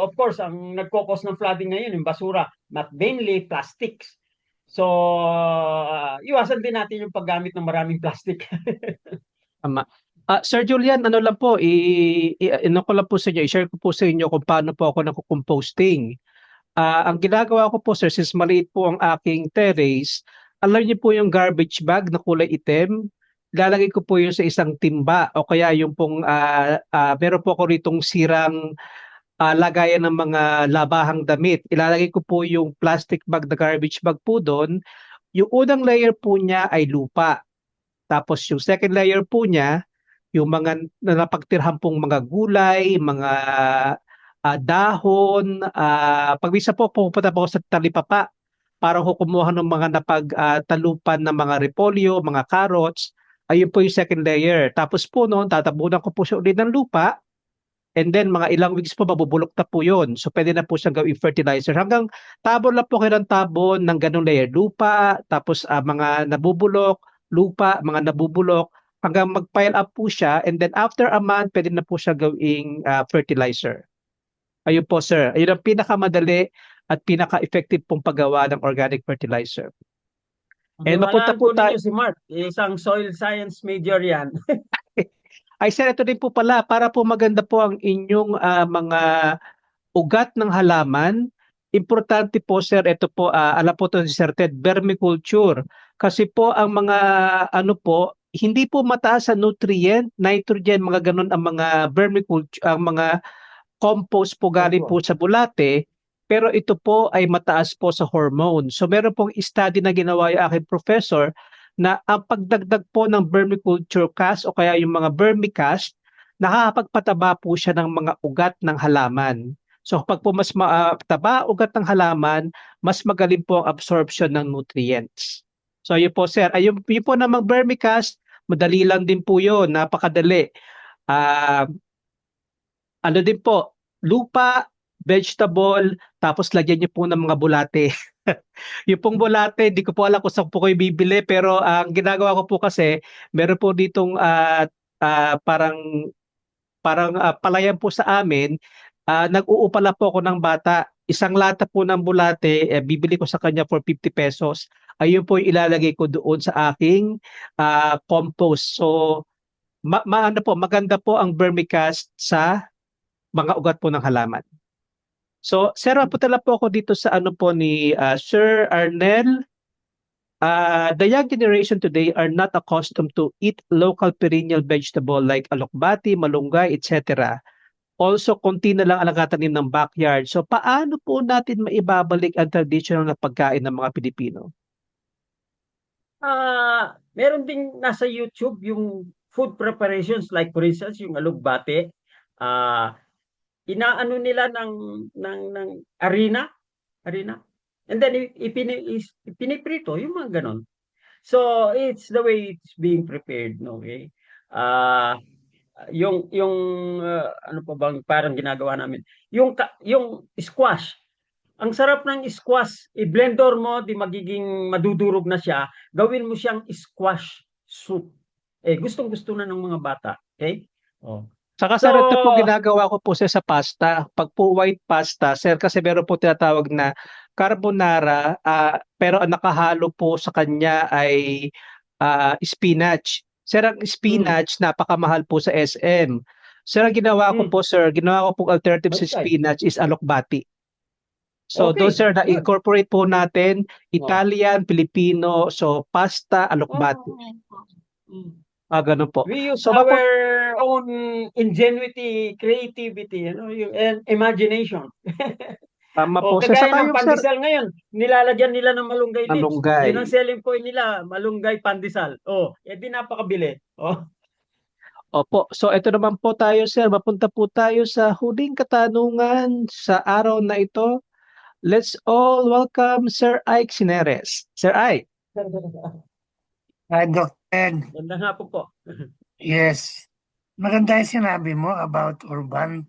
Speaker 2: of course, ang nagkokos ng flooding ngayon, yung basura, but mainly plastics. So, iwasan din natin yung paggamit ng maraming plastic.
Speaker 1: Tama. Sir Julian, ano lang po, ano ko lang po sa inyo, i-share ko po sa inyo kung paano po ako nagko-composting. Ang ginagawa ko po, sir, since maliit po ang aking terrace, alam niyo po yung garbage bag na kulay itim, lalagay ko po yun sa isang timba o kaya yung pong, meron po ako ritong sirang lagayan ng mga labahang damit. Ilalagay ko po yung plastic bag na garbage bag po doon. Yung unang layer po niya ay lupa. Tapos yung second layer po niya, yung mga napagtirhan pong mga gulay, mga dahon, pag minsan po pupunta po ako sa talipapa para ko kumuha ng mga napagtalupan ng mga repolyo, mga carrots, ayun po yung second layer. Tapos po noon, tatabunan ko po siya ulit ng lupa and then mga ilang weeks po mabubulok na po yun. So pwede na po siyang gawing fertilizer. Hanggang tabon lang po kayo ng tabon ng ganung layer. Lupa, tapos mga nabubulok, lupa, mga nabubulok, hanggang mag-pile up po siya and then after a month, pwede na po siya gawing fertilizer. Ayun po sir, ayun ang pinakamadali at pinaka-effective pong paggawa ng organic fertilizer. And mapunta
Speaker 2: Mapunta
Speaker 1: po
Speaker 2: po
Speaker 1: tayo,
Speaker 2: ninyo si Mark, isang soil science major yan.
Speaker 1: ay sir, ito din po pala, para po maganda po ang inyong mga ugat ng halaman, importante po sir, ito po, alam po ito si Sir Ted, vermiculture. Kasi po ang mga ano po, hindi po mataas sa nutrient, nitrogen, mga ganun ang mga vermiculture, ang mga compost po galing po sa bulate, pero ito po ay mataas po sa hormone. So meron pong study na ginawa yung aking professor na ang pagdagdag po ng vermiculture cast o kaya yung mga vermicast, nakakapagpataba po siya ng mga ugat ng halaman. So pag po mas mataba ugat ng halaman, mas magaling po ang absorption ng nutrients. So yun po sir, ayun yun po namang vermicast, madali lang din po yun, napakadali. Ano din po, lupa, vegetable, tapos lagyan niyo po ng mga bulate. Yung pong bulate, di ko po alam kung saan po kayo bibili, pero ang ginagawa ko po kasi, meron po ditong parang palayan po sa amin, nag-uupala po ako ng bata. Isang lata po ng bulate, bibili ko sa kanya for 50 pesos. Ayun po yung ilalagay ko doon sa aking compost. So, Ano po, maganda po ang vermicast sa mga ugat po ng halaman. So, sir, punta po ako dito sa ano po ni Sir Arnel. The young generation today are not accustomed to eat local perennial vegetable like alokbati, malunggay, etc. Also, konti na lang ang nakatanim ng backyard. So, paano po natin maibabalik ang traditional na pagkain ng mga Pilipino?
Speaker 2: Meron ding nasa YouTube yung food preparations like for instance yung alugbate. Inaano nila ng harina. And then ipiniprito yung mga ganon. So it's the way it's being prepared, no, okay? Yung ano pa bang parang ginagawa namin? Yung squash. Ang sarap ng squash, i-blender mo, di magiging madudurog na siya, gawin mo siyang squash soup. Gustong-gusto na ng mga bata. Okay? Oh.
Speaker 1: Saka
Speaker 2: So,
Speaker 1: sir, ito po ginagawa ko po sa pasta. Pag po white pasta, sir, kasi meron po tinatawag na carbonara, pero ang nakahalo po sa kanya ay spinach. Sir, ang spinach, napakamahal po sa SM. Sir, ang ginawa ko po, sir, ginawa ko po alternative sa
Speaker 2: Okay.
Speaker 1: spinach is alokbati. So, doon
Speaker 2: Okay,
Speaker 1: sir,
Speaker 2: good.
Speaker 1: na-incorporate po natin Italian, Filipino, so pasta, alokbati.
Speaker 2: Mm.
Speaker 1: Ganun po.
Speaker 2: We use
Speaker 1: So,
Speaker 2: our own ingenuity, creativity, and imagination.
Speaker 1: tama po. Sir,
Speaker 2: Kagaya
Speaker 1: saka
Speaker 2: ng
Speaker 1: yung sir,
Speaker 2: pandesal ngayon, nilalagyan nila ng malunggay leaves.
Speaker 1: malunggay.
Speaker 2: Yun ang selling point nila, malunggay pandesal. Di napakabili.
Speaker 1: Opo. So ito naman po tayo, sir. Mapunta po tayo sa huling katanungan sa araw na ito. Let's all welcome Sir Ike Sineres. Sir Ike.
Speaker 5: Hi, Dr. Ed.
Speaker 2: Ganda nga po.
Speaker 5: Yes. Maganda yung sinabi mo about urban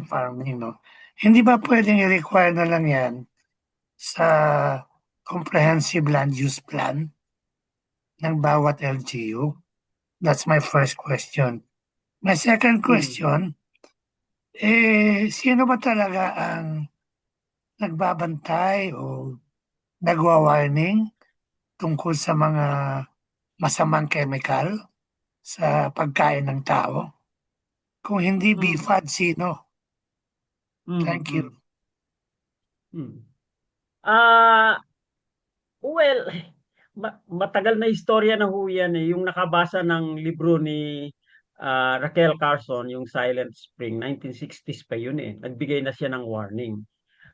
Speaker 5: farming, no? Hindi ba pwedeng i-require na lang yan sa comprehensive land use plan ng bawat LGU? That's my first question. My second question, sino ba talaga ang nagbabantay o nagwa-warning tungkol sa mga masamang chemical sa pagkain ng tao? Kung hindi BFAD, sino? Thank you.
Speaker 2: Well, matagal na istorya na ho yan eh. Yung nakabasa ng libro ni Raquel Carson, yung Silent Spring, 1960s pa yun eh. Nagbigay na siya ng warning.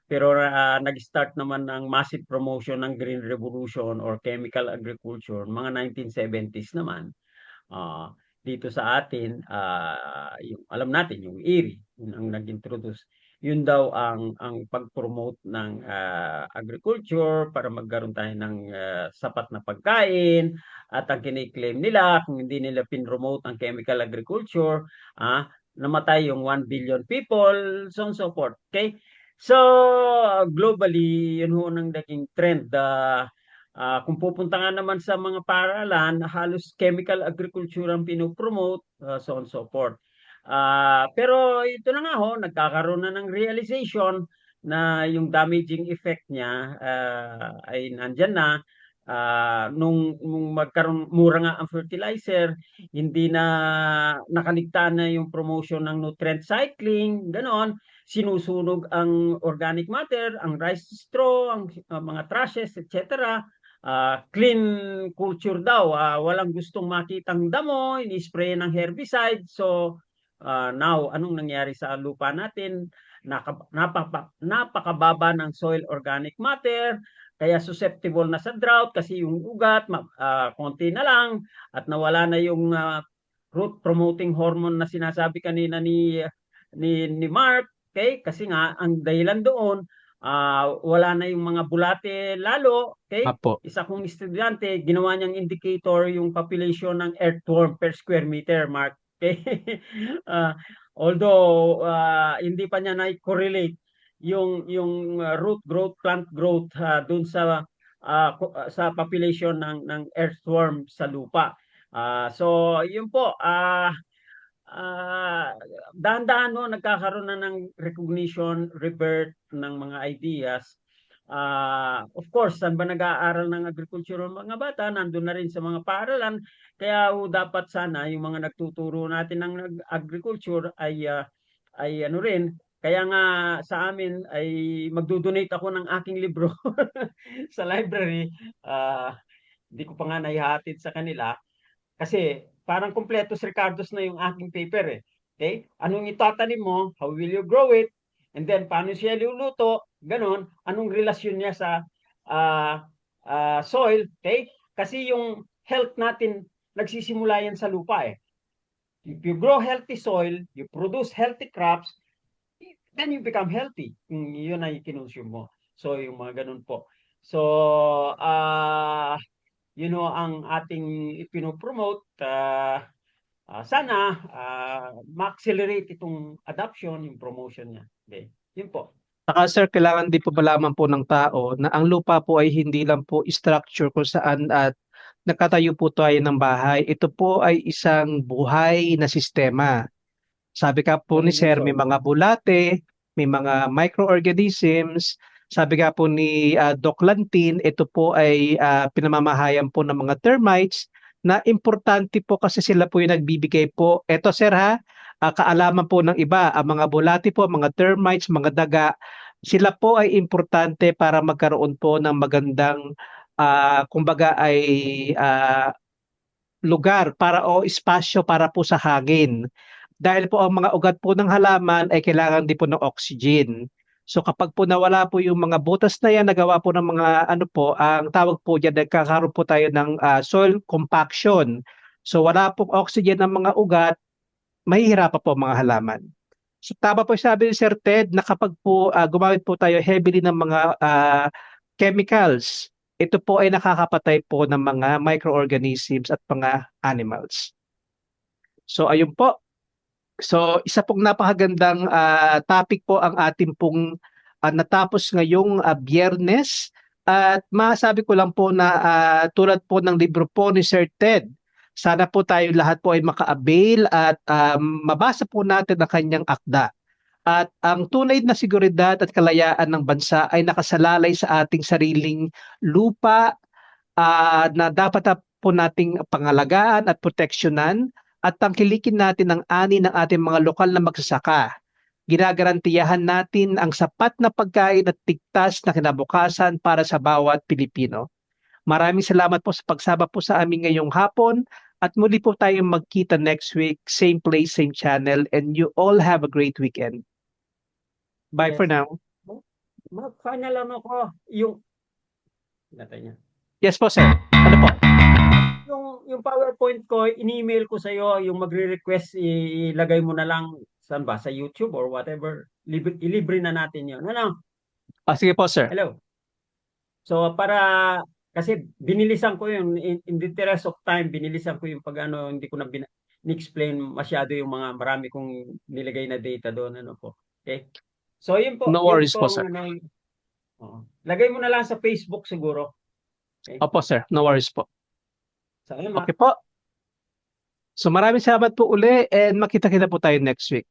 Speaker 2: Pero nag-start naman ng massive promotion ng Green Revolution or chemical agriculture, mga 1970s naman. Dito sa atin, yung, alam natin, yung IRRI, yun ang nag-introduce. Yun daw ang pag-promote ng agriculture para magkaroon tayo ng sapat na pagkain. At ang kiniklaim nila, kung hindi nila pin-promote ang chemical agriculture, namatay yung 1 billion people, so on so forth. Okay? So, globally, yun ho nang naging trend. Kung pupunta nga naman sa mga paaralan, halos chemical agriculture ang pinopromote, so on so forth. Pero ito na nga ho, nagkakaroon na ng realization na yung damaging effect niya ay nandyan na. Nung magkaroon mura nga ang fertilizer, hindi na nakaligta na yung promotion ng nutrient cycling, ganon. Sinusunog ang organic matter, ang rice straw, ang mga trashes, etc. Clean culture daw, walang gustong makitang damo, ini-spray ng herbicide. So now, anong nangyari sa lupa natin? Napakababa ng soil organic matter, kaya susceptible na sa drought kasi yung ugat, konti na lang, at nawala na yung root promoting hormone na sinasabi kanina ni Mark. Okay? Kasi nga, ang dahilan doon, wala na yung mga bulate lalo. Okay?
Speaker 1: Apo.
Speaker 2: Isa kong estudyante, ginawa niyang indicator yung population ng earthworm per square meter, Mark. Okay? Although hindi pa niya na-correlate yung root growth, plant growth dun sa population ng earthworm sa lupa. So yun po, dahan-dahan no, nagkakaroon na ng recognition, rebirth ng mga ideas Of course, saan ba nag-aaral ng agriculture ang mga bata? Nandun na rin sa mga paaralan. Kaya dapat sana yung mga nagtuturo natin ng agriculture ay ano rin. Kaya nga sa amin ay magdo-donate ako ng aking libro sa library. Ah, Hindi ko pa nga naihatid sa kanila kasi parang kumpletos Ricardo's na yung aking paper eh. Okay? Anong itatanim mo? How will you grow it? And then, paano siya luluto? Ganon. Anong relasyon niya sa soil? Okay? Kasi yung health natin, nagsisimula yan sa lupa eh. If you grow healthy soil, you produce healthy crops, then you become healthy. Yun ay kinonsume mo. So, yung mga ganun po. So, ang ating ipinopromote. Sana ma-accelerate itong adoption, yung promotion niya. Okay. Yun po.
Speaker 1: Saka sir, kailangan din po malaman po ng tao na ang lupa po ay hindi lang po structure kung saan at nakatayo po tayo ng bahay. Ito po ay isang buhay na sistema. Sabi ka po ni Sir, may mga bulate, may mga microorganisms. Sabi ka po ni Doc Lantin, ito po ay pinamamahayan po ng mga termites na importante po kasi sila po yung nagbibigay po. Ito sir ha, kaalaman po ng iba, ang mga bulate po, mga termites, mga daga, sila po ay importante para magkaroon po ng magandang kumbaga ay lugar para o espasyo para po sa hangin. Dahil po ang mga ugat po ng halaman ay kailangan din po ng oxygen. So kapag po nawala po yung mga butas na yan, nagawa po ng mga ano po, ang tawag po diyan, nagkakaroon po tayo ng soil compaction. So wala pong oxygen ng mga ugat, mahihirapan po ang mga halaman. So tama po yung sabi ni Sir Ted na kapag po gumamit po tayo heavily ng mga chemicals, ito po ay nakakapatay po ng mga microorganisms at mga animals. So ayun po. So isa pong napakagandang topic po ang ating pong natapos ngayong Biyernes. At masabi ko lang po na tulad po ng libro po ni Sir Ted, sana po tayo lahat po ay maka-avail at mabasa po natin ang kanyang akda. At ang tunay na seguridad at kalayaan ng bansa ay nakasalalay sa ating sariling lupa na dapat po nating pangalagaan at proteksyonan at tangkilikin natin ang ani ng ating mga lokal na magsasaka. Ginagarantiyahan natin ang sapat na pagkain at tigtas na kinabukasan para sa bawat Pilipino. Maraming salamat po sa pagsama po sa amin ngayong hapon at muli po tayong magkita next week, same place, same channel, and you all have a great weekend. Bye
Speaker 2: Yes.
Speaker 1: for now.
Speaker 2: Final ano ko, yung natay niya.
Speaker 1: Yes po sir. Ano po?
Speaker 2: Yung PowerPoint ko, in-email ko sa iyo, yung magre-request ilagay mo na lang saan ba sa YouTube or whatever. Ilibre na natin 'yon. Ano?
Speaker 1: Sige po sir.
Speaker 2: Hello. So kasi binilisan ko yun in the interest of time, binilisan ko yung hindi ko na ni-explain masyado yung mga marami kong nilagay na data doon po. Okay? So yun po.
Speaker 1: No worries po sir.
Speaker 2: Lagay mo na lang sa Facebook siguro. Okay?
Speaker 1: Opo sir, no worries po.
Speaker 2: Salamat.
Speaker 1: Okay po. So maraming salamat po uli and makita-kita po tayo next week.